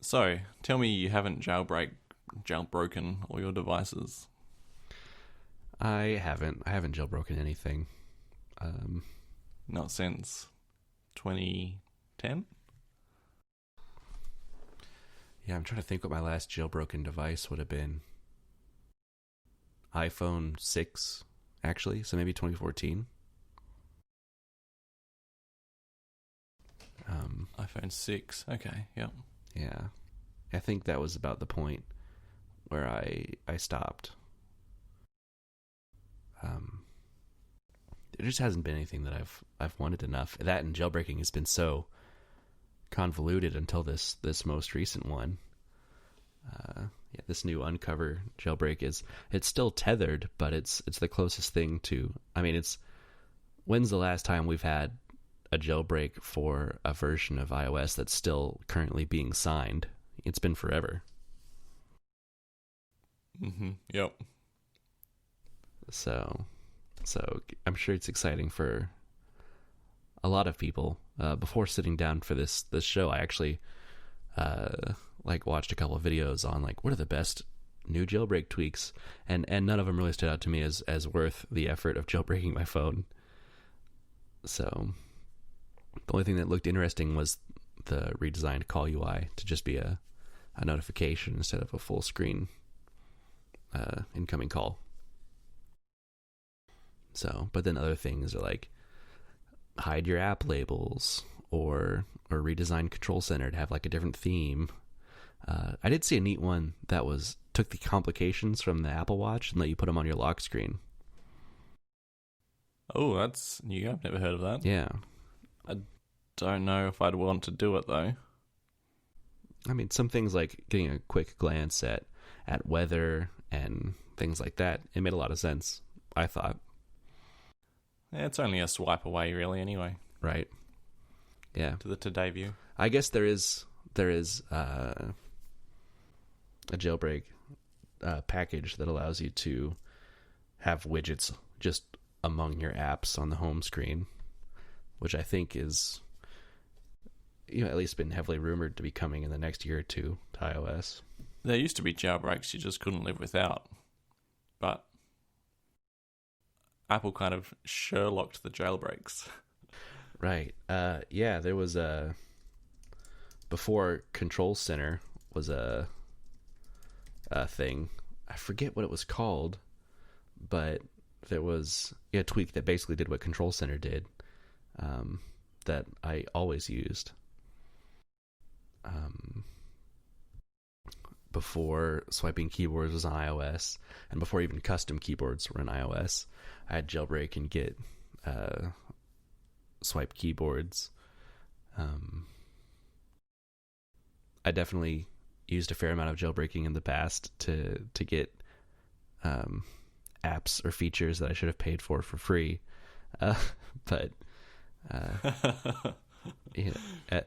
So, tell me you haven't jailbroken all your devices. I haven't jailbroken anything. Not since 2010? Yeah, I'm trying to think what my last jailbroken device would have been. iPhone 6, actually, so maybe 2014. iPhone 6, okay, yep. Yeah. I think that was about the point where I stopped. There just hasn't been anything that I've wanted enough. That and jailbreaking has been so convoluted until this most recent one. This new Uncover jailbreak it's still tethered, but it's the closest thing to. I mean, when's the last time we've had a jailbreak for a version of iOS that's still currently being signed? It's been forever. Yep. So I'm sure it's exciting for a lot of people. Before sitting down for this show, I actually watched a couple of videos on what are the best new jailbreak tweaks, and none of them really stood out to me as worth the effort of jailbreaking my phone. So the only thing that looked interesting was the redesigned call UI to just be a notification instead of a full screen incoming call. So, but then other things are hide your app labels or redesign Control Center to have a different theme. I did see a neat one that took the complications from the Apple Watch and let you put them on your lock screen. Oh, that's new. I've never heard of that. Yeah. I don't know if I'd want to do it, though. I mean, some things like getting a quick glance at weather and things like that, it made a lot of sense, I thought. Yeah, it's only a swipe away, really, anyway. Right. Yeah. To the Today view. I guess there is a jailbreak package that allows you to have widgets just among your apps on the home screen, which I think is, at least been heavily rumored to be coming in the next year or two to iOS. There used to be jailbreaks you just couldn't live without, but Apple kind of Sherlocked the jailbreaks. Right. Yeah, there was before Control Center was a thing. I forget what it was called, but there was a tweak that basically did what Control Center did, that I always used. Before swiping keyboards was on iOS, and before even custom keyboards were on iOS, I had jailbreak and get swipe keyboards. I definitely used a fair amount of jailbreaking in the past to get apps or features that I should have paid for free. But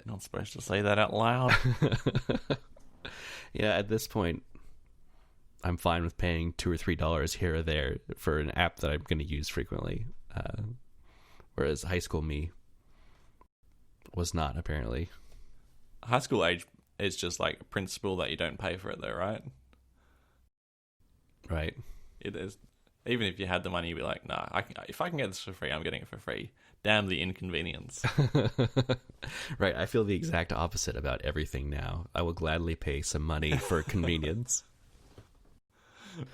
not supposed to say that out loud. Yeah, at this point, I'm fine with paying $2 or $3 here or there for an app that I'm going to use frequently. Whereas high school me was not, apparently. High school age is just a principle that you don't pay for it, though, right? Right. It is. Even if you had the money, you'd be like, nah, if I can get this for free, I'm getting it for free. Damn the inconvenience. Right. I feel the exact opposite about everything now. I will gladly pay some money for convenience.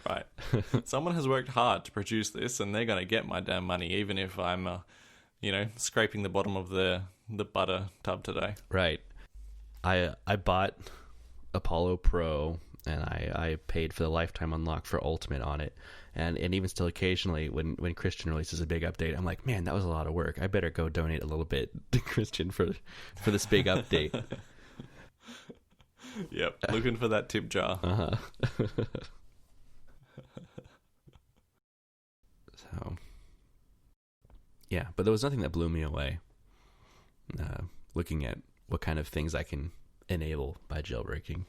Right. Someone has worked hard to produce this, and they're going to get my damn money, even if I'm, scraping the bottom of the butter tub today. Right. I bought Apollo Pro, and I paid for the lifetime unlock for Ultimate on it. And even still occasionally when Christian releases a big update, I'm like, man, that was a lot of work. I better go donate a little bit to Christian for this big update. Yep, looking for that tip jar. Uh-huh. So, yeah, but there was nothing that blew me away. Looking at what kind of things I can enable by jailbreaking.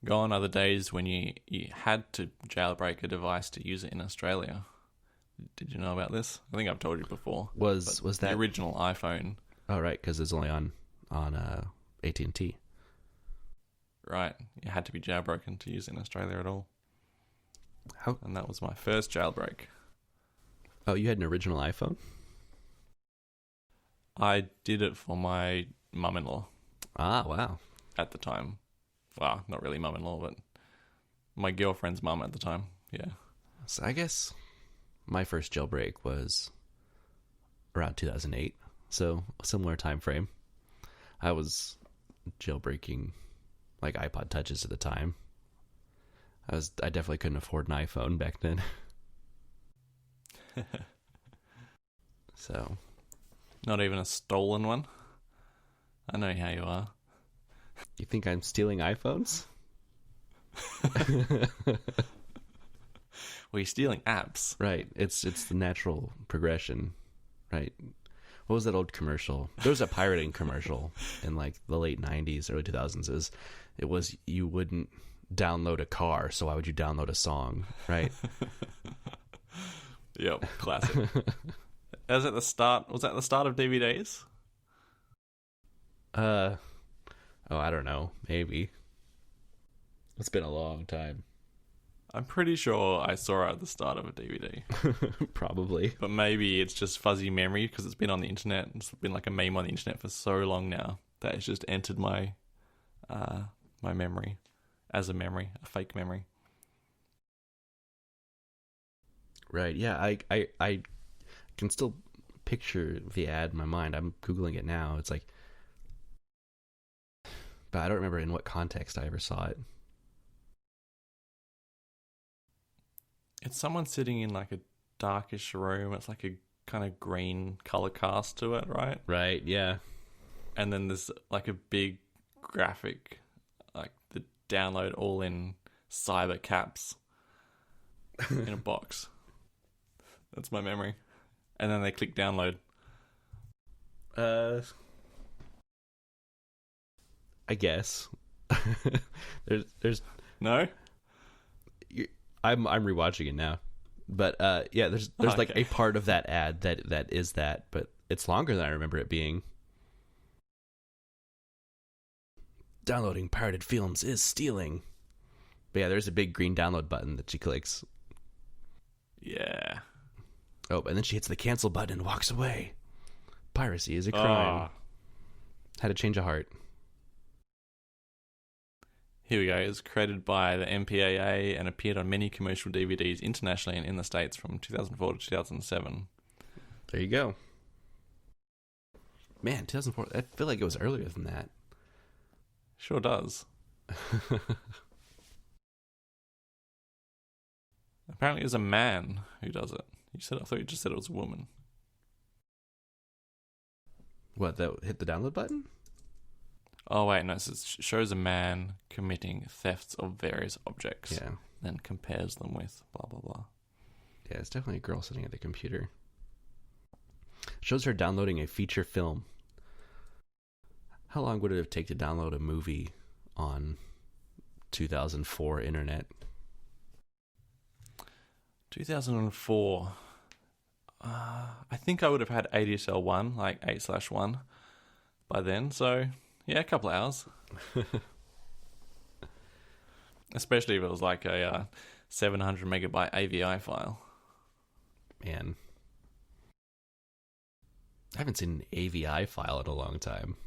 Gone are the days when you had to jailbreak a device to use it in Australia. Did you know about this? I think I've told you before. Was that the original iPhone? Oh, right, because it's only on AT&T. Right, it had to be jailbroken to use it in Australia at all. How? And that was my first jailbreak. Oh, you had an original iPhone? I did it for my mum-in-law. Ah, wow. At the time. Well, not really mum-in-law, but my girlfriend's mum at the time. Yeah. So I guess my first jailbreak was around 2008. So a similar time frame. I was jailbreaking iPod Touches at the time. I definitely couldn't afford an iPhone back then. So, Not even a stolen one. I know how you are. you think I'm stealing iPhones? Well, you're stealing apps. Right. It's the natural progression, right? What was that old commercial? There was a pirating commercial in like the late 90s, early 2000s. It was you wouldn't download a car, so why would you download a song, right? Yep, classic. Was that the start of DVDs? Oh, I don't know. Maybe. It's been a long time. I'm pretty sure I saw it at the start of a DVD. Probably. But maybe it's just fuzzy memory because it's been on the internet. It's been like a meme on the internet for so long now that it's just entered my my memory as a memory, a fake memory. Right. Yeah, I can still picture the ad in my mind. I'm Googling it now. It's like, but I don't remember in what context I ever saw it. It's someone sitting in like a darkish room. It's like a kind of green color cast to it, right? Right, yeah. And then there's like a big graphic, like the download all in cyber caps in a box. That's my memory. And then they click download. I guess. there's No? I'm rewatching it now. But yeah, there's like a part of that ad that is that, but it's longer than I remember it being. Downloading pirated films is stealing. But yeah, there's a big green download button that she clicks. Yeah. Oh, and then she hits the cancel button and walks away. Piracy is a crime. How to Change a Heart. Here we go. It's created by the MPAA and appeared on many commercial DVDs internationally and in the States from 2004 to 2007. There you go. Man, 2004. I feel like it was earlier than that. Sure does. Apparently, it's a man who does it. I thought you just said it was a woman. What? That hit the download button? Oh wait, no. It shows a man committing thefts of various objects. Yeah. Then compares them with blah blah blah. Yeah, it's definitely a girl sitting at the computer. Shows her downloading a feature film. How long would it have taken to download a movie on 2004 internet? 2004. I think I would have had ADSL 1, like 8/1 by then. So, yeah, a couple of hours. Especially if it was like a 700 megabyte AVI file. Man. I haven't seen an AVI file in a long time.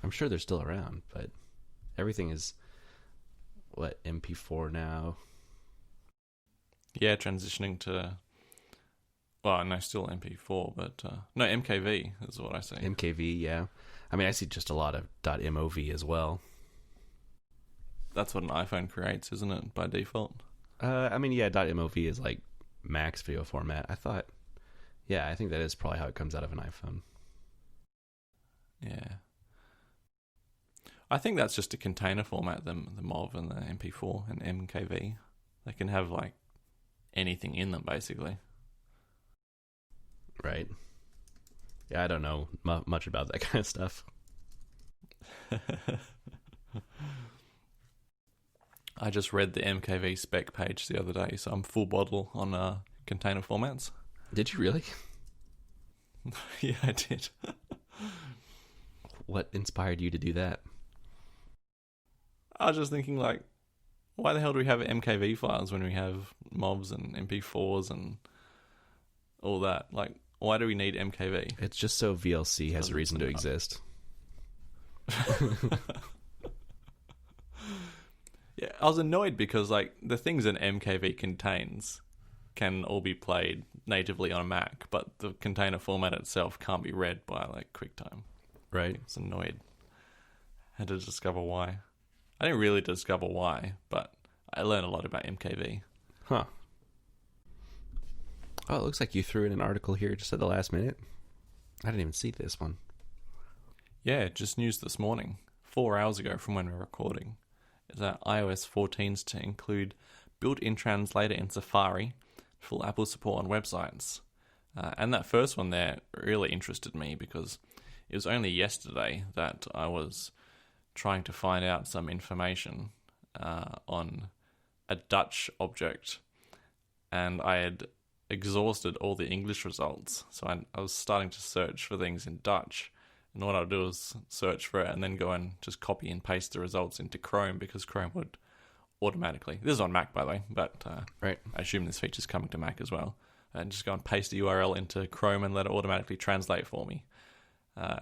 I'm sure they're still around, but everything is, what, MP4 now? Yeah, transitioning to, well, no, still MP4, but, no, MKV is what I see. MKV, yeah. I mean, I see just a lot of .mov as well. That's what an iPhone creates, isn't it, by default? I mean, yeah, .mov is like max video format. I think that is probably how it comes out of an iPhone. Yeah. I think that's just a container format, the MOV and the MP4 and MKV. They can have, like, anything in them, basically. Right. Yeah, I don't know much about that kind of stuff. I just read the MKV spec page the other day, so I'm full bottle on container formats. Did you really? Yeah, I did. What inspired you to do that? I was just thinking, like, why the hell do we have MKV files when we have MOVs and MP4s and all that? Like, why do we need MKV? It's just so VLC has a reason to exist. Yeah, I was annoyed because, like, the things an MKV contains can all be played natively on a Mac, but the container format itself can't be read by, like, QuickTime. Right. I was annoyed. Had to discover why. I didn't really discover why, but I learned a lot about MKV. Huh. Oh, it looks like you threw in an article here just at the last minute. I didn't even see this one. Yeah, just news this morning, 4 hours ago from when we're recording, is that iOS 14's to include built-in translator in Safari, full Apple support on websites. And that first one there really interested me because it was only yesterday that I was trying to find out some information on a Dutch object, and I had exhausted all the English results. So I was starting to search for things in Dutch, and what I'll do is search for it and then go and just copy and paste the results into Chrome, because Chrome would automatically, this is on Mac by the way, but right. I assume this feature's coming to Mac as well, and just go and paste the URL into Chrome and let it automatically translate for me. And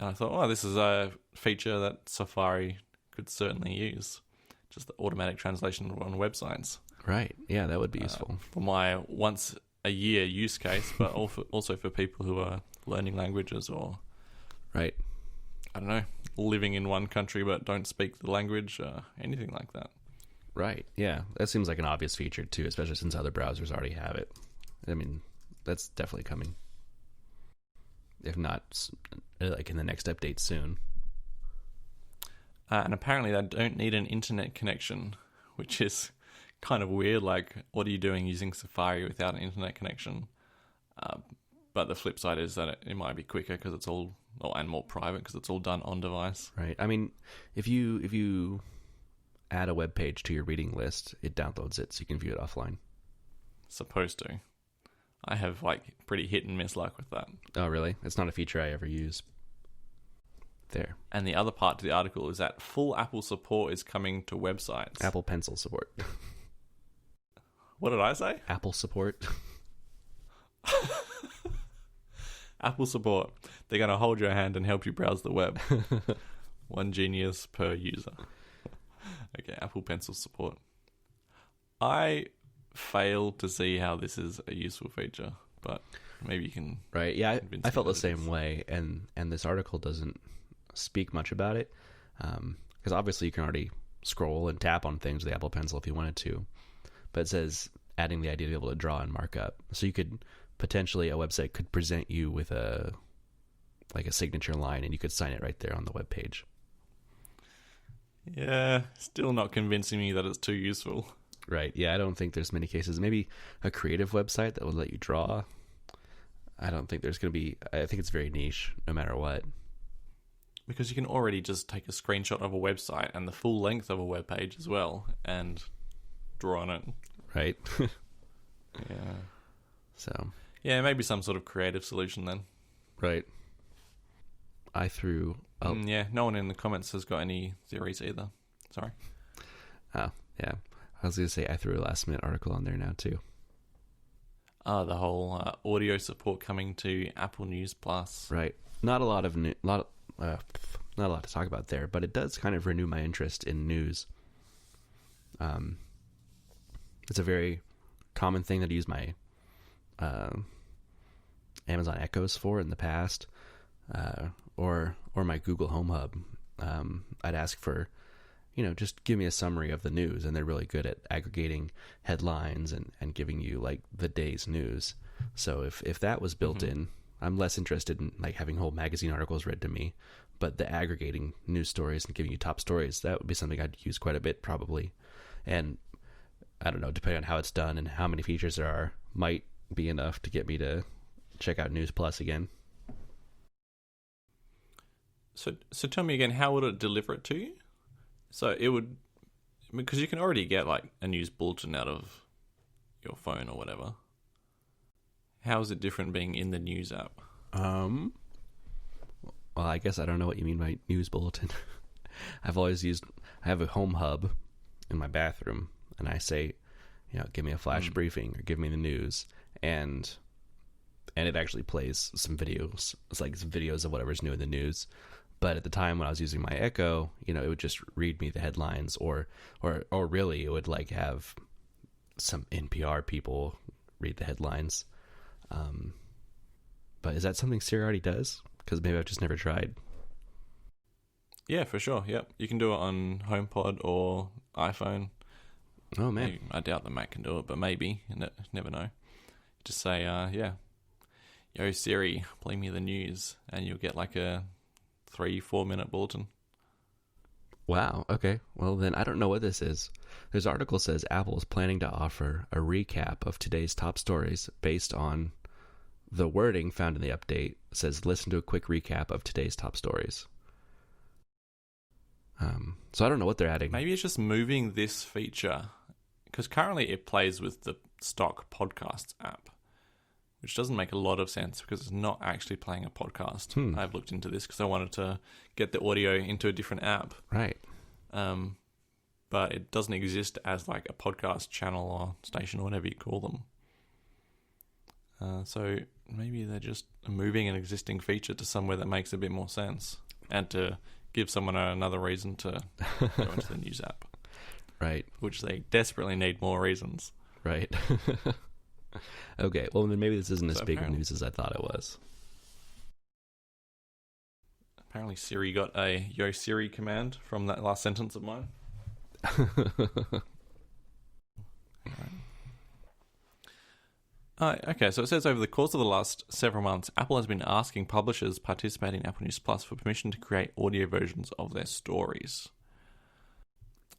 I thought, oh, this is a feature that Safari could certainly use, just the automatic translation on websites. Right. Yeah, that would be useful. For my once a year use case, but also for people who are learning languages or, right, I don't know, living in one country but don't speak the language, anything like that. Right. Yeah, that seems like an obvious feature too, especially since other browsers already have it. I mean, that's definitely coming. If not, like in the next update soon. And apparently they don't need an internet connection, which is kind of weird. Like, what are you doing using Safari without an internet connection? But the flip side is that it might be quicker because it's all, and more private because it's all done on device. Right. I mean, if you add a web page to your reading list, it downloads it so you can view it offline. Supposed to. I have like pretty hit and miss luck with that. Oh, really? It's not a feature I ever use. There. And the other part to the article is that full Apple support is coming to websites. Apple Pencil support. What did I say? Apple support. Apple support. They're going to hold your hand and help you browse the web. One genius per user. Okay, Apple Pencil support. I fail to see how this is a useful feature, but maybe you can. Right, yeah, I felt the same way, and this article doesn't speak much about it, because obviously you can already scroll and tap on things with the Apple Pencil if you wanted to, but it says adding the idea to be able to draw and mark up, so you could potentially, a website could present you with a signature line, and you could sign it right there on the web page. Yeah, still not convincing me that it's too useful. Right, yeah, I don't think there's many cases. Maybe a creative website that would let you draw. I don't think there's going to be, I think it's very niche, no matter what. Because you can already just take a screenshot of a website and the full length of a web page as well, and draw on it. Right. Yeah. So. Yeah, maybe some sort of creative solution then. Right. I threw... yeah, no one in the comments has got any theories either. Sorry. Oh, yeah. I was going to say I threw a last-minute article on there now, too. The whole audio support coming to Apple News Plus. Right. Not a lot to talk about there, but it does kind of renew my interest in news. It's a very common thing that I use my Amazon Echoes for in the past, or my Google Home Hub. I'd ask for, just give me a summary of the news, and they're really good at aggregating headlines and giving you like the day's news. So if that was built in, I'm less interested in like having whole magazine articles read to me, but the aggregating news stories and giving you top stories, that would be something I'd use quite a bit probably. And I don't know, depending on how it's done and how many features there are, might be enough to get me to check out News Plus again. So tell me again, how would it deliver it to you? So it would, because you can already get like a news bulletin out of your phone or whatever. How is it different being in the news app? Well, I guess I don't know what you mean by news bulletin. I have a home hub in my bathroom, and I say, give me a flash briefing or give me the news, and it actually plays some videos. It's like some videos of whatever's new in the news. But at the time when I was using my Echo, it would just read me the headlines, or really it would like have some NPR people read the headlines. But is that something Siri already does? Because maybe I've just never tried. Yeah, for sure. Yep, you can do it on HomePod or iPhone. Oh man, I doubt the Mac can do it, but maybe. You never know. Just say, yeah, yo Siri, play me the news, and you'll get like a 3-4 minute bulletin. wow. Okay, well then I don't know what this is. This article says Apple is planning to offer a recap of today's top stories based on the wording found in the update. It says listen to a quick recap of today's top stories. So I don't know what they're adding. Maybe it's just moving this feature, because currently it plays with the stock podcasts app, which doesn't make a lot of sense because it's not actually playing a podcast. I've looked into this because I wanted to get the audio into a different app. Right. But it doesn't exist as like a podcast channel or station or whatever you call them. So maybe they're just moving an existing feature to somewhere that makes a bit more sense, and to give someone another reason to go into the news app. Right. Which they desperately need more reasons. Right. Okay, well then maybe this isn't as So big of news as I thought it was. Apparently Siri got a Yo Siri command from that last sentence of mine. Okay, so it says over the course of the last several months, Apple has been asking publishers participating in Apple News Plus for permission to create audio versions of their stories.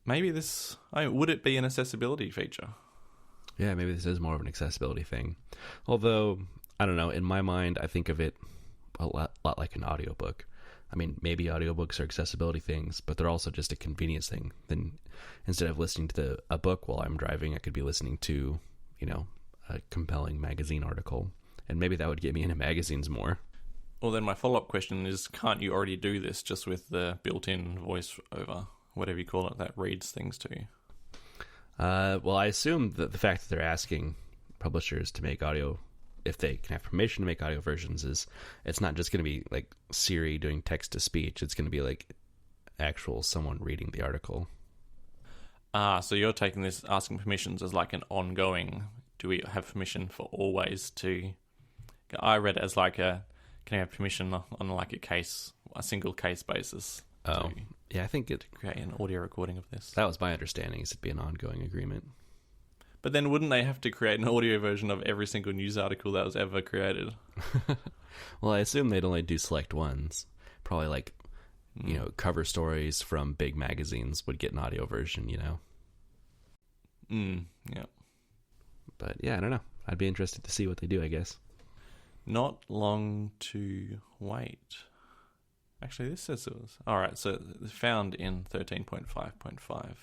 Maybe this... would it be an accessibility feature? Yeah, maybe this is more of an accessibility thing. Although, I don't know, in my mind, I think of it a lot like an audiobook. I mean, maybe audiobooks are accessibility things, but they're also just a convenience thing. Then instead of listening to a book while I'm driving, I could be listening to, a compelling magazine article. And maybe that would get me into magazines more. Well, then my follow-up question is, can't you already do this just with the built-in voice over, whatever you call it, that reads things to you? Well, I assume that the fact that they're asking publishers to make audio, if they can have permission to make audio versions, is it's not just going to be like Siri doing text to speech. It's going to be like actual someone reading the article. So you're taking this asking permissions as like an ongoing, do we have permission for always to... I read it as like can I have permission on like a single case basis? Oh, yeah, I think it... create an audio recording of this. That was my understanding, is it'd be an ongoing agreement. But then wouldn't they have to create an audio version of every single news article that was ever created? Well, I assume they'd only do select ones. Probably like, cover stories from big magazines would get an audio version, Yeah. But yeah, I don't know. I'd be interested to see what they do, I guess. Not long to wait. Actually, this says it was... Alright, so it's found in 13.5.5.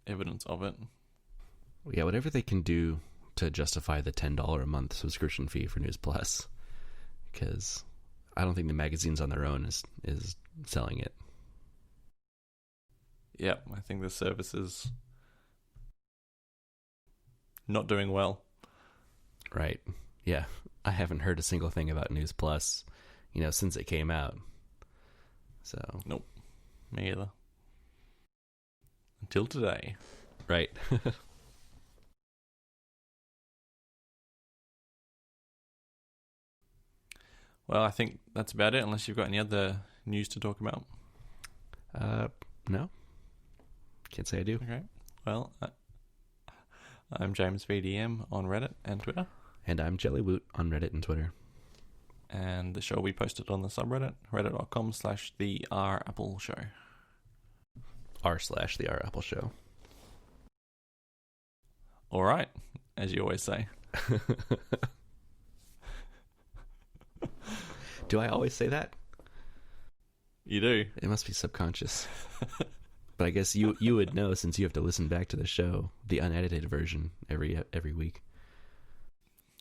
Evidence of it. Yeah, whatever they can do to justify the $10 a month subscription fee for News Plus. Because I don't think the magazines on their own is selling it. Yeah, I think the service is not doing well. Right. Yeah. I haven't heard a single thing about News Plus, since it came out. So. Nope. Me either. Until today. Right. Well, I think that's about it, unless you've got any other news to talk about. No. Can't say I do. Okay. Well, I'm James VDM on Reddit and Twitter. And I'm Jellywoot on Reddit and Twitter. And the show will be posted on the subreddit, reddit.com/The R Apple Show. r/The R Apple Show. All right, as you always say. Do I always say that? You do. It must be subconscious. But I guess you would know, since you have to listen back to the show, the unedited version every week.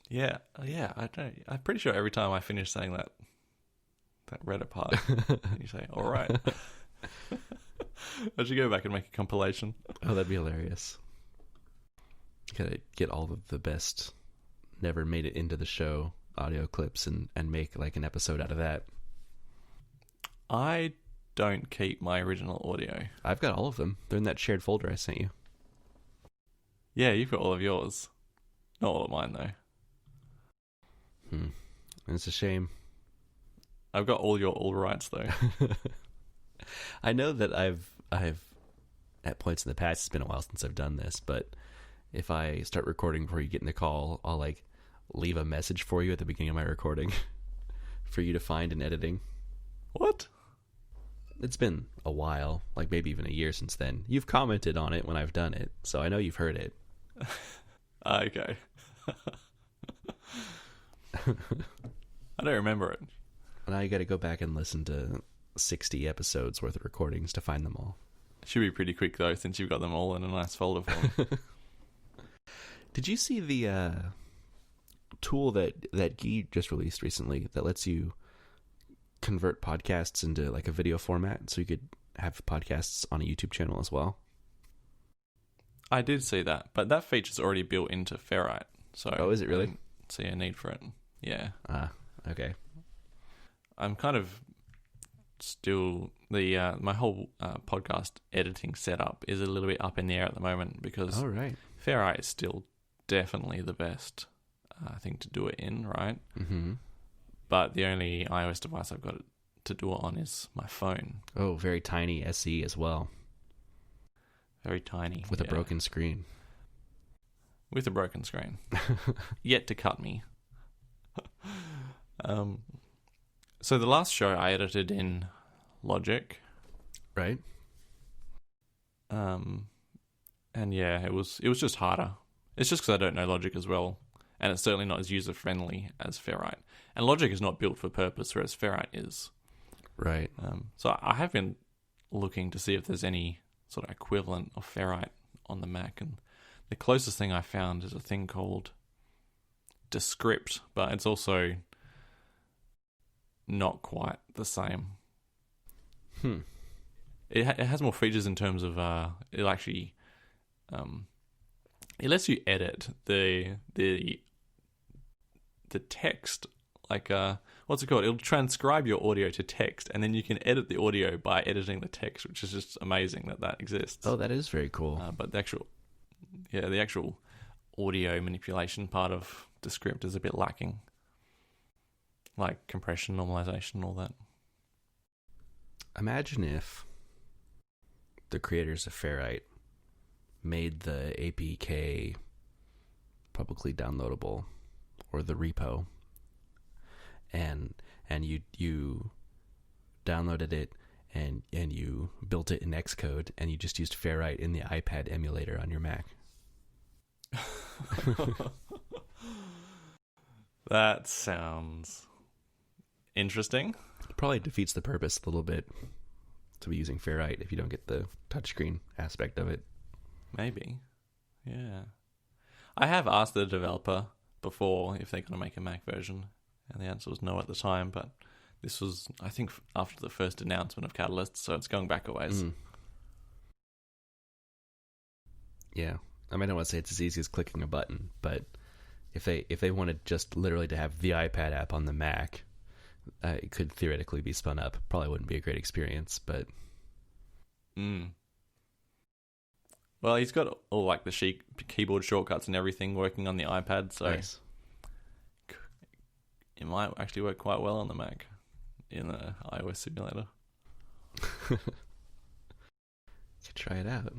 Yeah. I don't. I'm pretty sure every time I finish saying that Reddit part, you say, "All right." I should go back and make a compilation. Oh, that'd be hilarious. Gotta get all of the best, never made it into the show audio clips and make like an episode out of that. I don't keep my original audio. I've got all of them. They're in that shared folder I sent you. Yeah, you've got all of yours. Not all of mine, though. It's a shame. I've got all your all rights though. I know that I've at points in the past, it's been a while since I've done this, but if I start recording before you get in the call, I'll like leave a message for you at the beginning of my recording for you to find in editing. What? It's been a while, like maybe even a year since then. You've commented on it when I've done it, so I know you've heard it. Okay. I don't remember it. Now you got to go back and listen to 60 episodes worth of recordings to find them all. It should be pretty quick though, since you've got them all in a nice folder for me. Did you see the tool that Guy just released recently that lets you convert podcasts into like a video format so you could have podcasts on a YouTube channel as well? I did see that, but that feature's already built into Ferrite. So oh, is it really? I don't see a need for it. Yeah. Okay. I'm kind of still my whole podcast editing setup is a little bit up in the air at the moment because Ferrite is still definitely the best thing to do it in, right? Mm-hmm. But the only iOS device I've got to do it on is my phone. Oh, very tiny SE as well. Very tiny. With a broken screen. With a broken screen. Yet to cut me. So the last show I edited in Logic. Right. And yeah, it was just harder. It's just because I don't know Logic as well. And it's certainly not as user-friendly as Ferrite. And Logic is not built for purpose, whereas Ferrite is. Right. So I have been looking to see if there's any sort of equivalent of Ferrite on the Mac. And the closest thing I found is a thing called Descript, but it's also not quite the same. It has more features in terms of it'll actually it lets you edit the text, like what's it called? It'll transcribe your audio to text, and then you can edit the audio by editing the text, which is just amazing that exists. Oh, that is very cool. But the actual audio manipulation part of Descript is a bit lacking, like compression, normalization, all that. Imagine if the creators of Ferrite made the APK publicly downloadable, or the repo, and you downloaded it and you built it in Xcode, and you just used Ferrite in the iPad emulator on your Mac. That sounds interesting. It probably defeats the purpose a little bit to be using Ferrite if you don't get the touchscreen aspect of it. Maybe. Yeah. I have asked the developer before if they're going to make a Mac version, and the answer was no at the time, but this was, I think, after the first announcement of Catalyst, so it's going back a ways. Yeah. I mean, I don't want to say it's as easy as clicking a button, but if they wanted just literally to have the iPad app on the Mac, it could theoretically be spun up. Probably wouldn't be a great experience, but... Well, he's got all like the keyboard shortcuts and everything working on the iPad, so nice. It might actually work quite well on the Mac in the iOS simulator. Could try it out.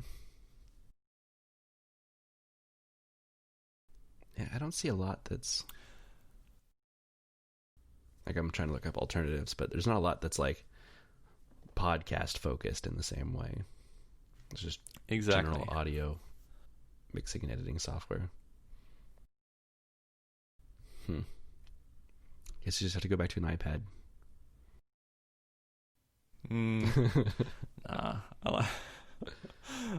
Yeah, I don't see a lot that's... Like, I'm trying to look up alternatives, but there's not a lot that's like podcast focused in the same way. It's just general audio mixing and editing software. Guess you just have to go back to an iPad. Nah,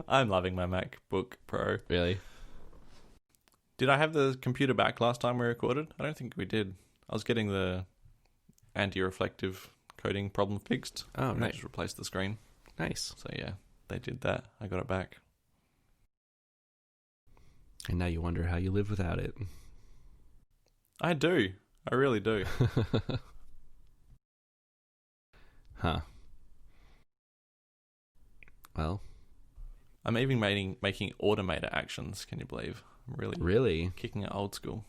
I'm loving my MacBook Pro. Really? Did I have the computer back last time we recorded? I don't think we did. I was getting the anti-reflective coding problem fixed. Oh, nice. nice. Just replaced the screen. Nice. So yeah, they did that. I got it back. And now you wonder how you live without it. I do. I really do. Huh. Well, I'm even making automator actions. Can you believe? I'm really kicking it old school.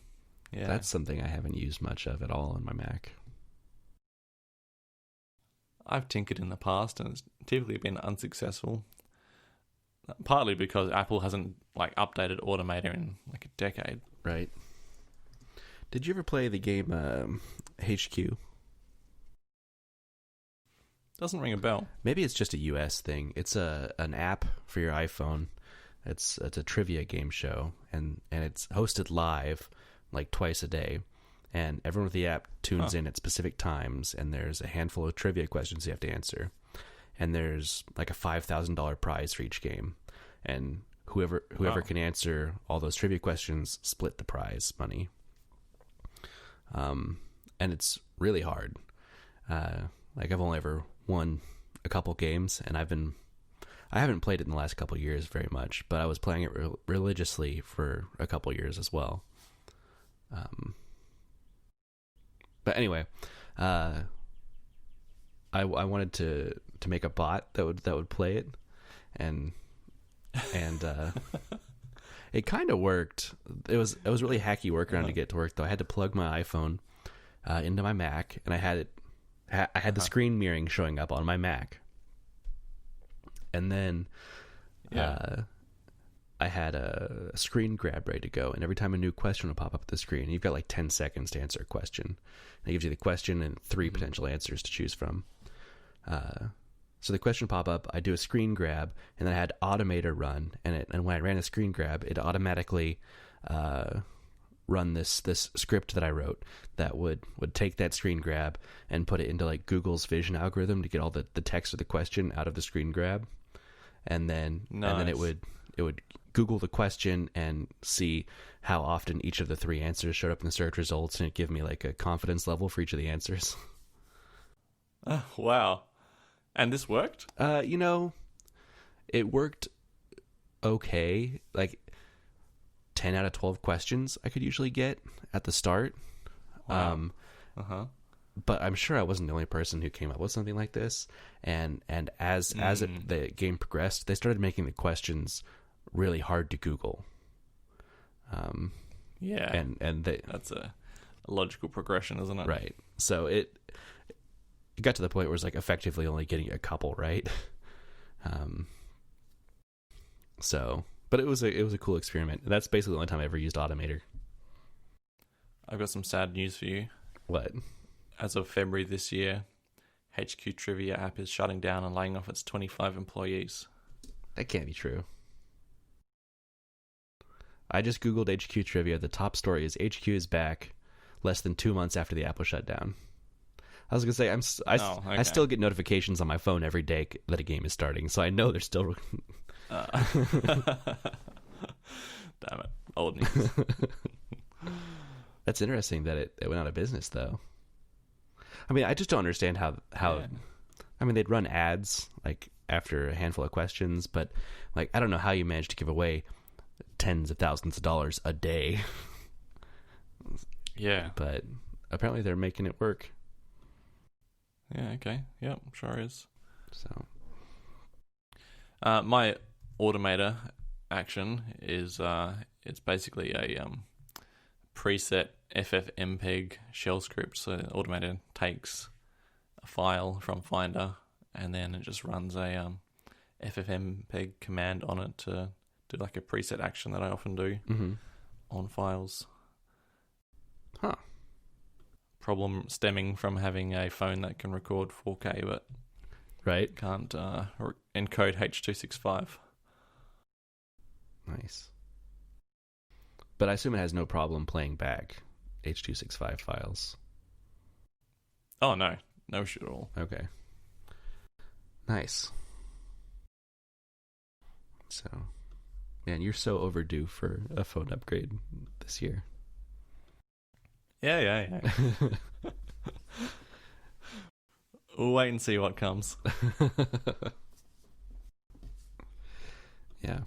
Yeah, that's something I haven't used much of at all on my Mac. I've tinkered in the past, and it's typically been unsuccessful. Partly because Apple hasn't like updated Automator in like a decade. Right. Did you ever play the game HQ? Doesn't ring a bell. Maybe it's just a US thing. It's an app for your iPhone. It's a trivia game show, and it's hosted live like twice a day. And everyone with the app tunes in at specific times, and there's a handful of trivia questions you have to answer. And there's like a $5,000 prize for each game. And whoever can answer all those trivia questions split the prize money. And it's really hard. Like I've only ever won a couple games, and I haven't played it in the last couple of years very much, but I was playing it religiously for a couple of years as well. But anyway, I wanted to make a bot that would play it, and it kind of worked. It was really hacky workaround to get it to work though. I had to plug my iPhone into my Mac, and I had the screen mirroring showing up on my Mac, and then I had a screen grab ready to go, and every time a new question would pop up at the screen, you've got like 10 seconds to answer a question. And it gives you the question and 3 potential answers to choose from. So the question would pop up, I do a screen grab, and then I had Automator run, and when I ran a screen grab, it automatically run this script that I wrote that would take that screen grab and put it into like Google's vision algorithm to get all the text of the question out of the screen grab, and then it would Google the question and see how often each of the 3 answers showed up in the search results, and it'd give me like a confidence level for each of the answers. Oh, wow. And this worked? It worked okay. Like 10 out of 12 questions I could usually get at the start. Wow. But I'm sure I wasn't the only person who came up with something like this. And as the game progressed, they started making the questions really hard to Google. Yeah. And that's a logical progression, isn't it? Right. So it got to the point where it was like effectively only getting a couple right. But it was a cool experiment. That's basically the only time I ever used Automator. I've got some sad news for you. What? As of February this year, HQ Trivia app is shutting down and laying off its 25 employees. That can't be true. I just Googled HQ Trivia. The top story is HQ is back less than 2 months after the app was shut down. I was going to say, I still get notifications on my phone every day that a game is starting, so I know they're still... Damn it. Old news. That's interesting that it went out of business, though. I mean, I just don't understand how I mean, they'd run ads, like, after a handful of questions, but, like, I don't know how you manage to give away tens of thousands of dollars a day. Yeah. But apparently they're making it work. Yeah, okay. Yep, sure is. So, my Automator action is it's basically a preset FFmpeg shell script. So Automator takes a file from Finder, and then it just runs a FFmpeg command on it to do like a preset action that I often do on files. Huh. Problem stemming from having a phone that can record 4K but can't encode H.265. Nice. But I assume it has no problem playing back H.265 files. Oh, no issue at all. Okay. Nice. So, man, you're so overdue for a phone upgrade this year. Yeah. We'll wait and see what comes. Yeah.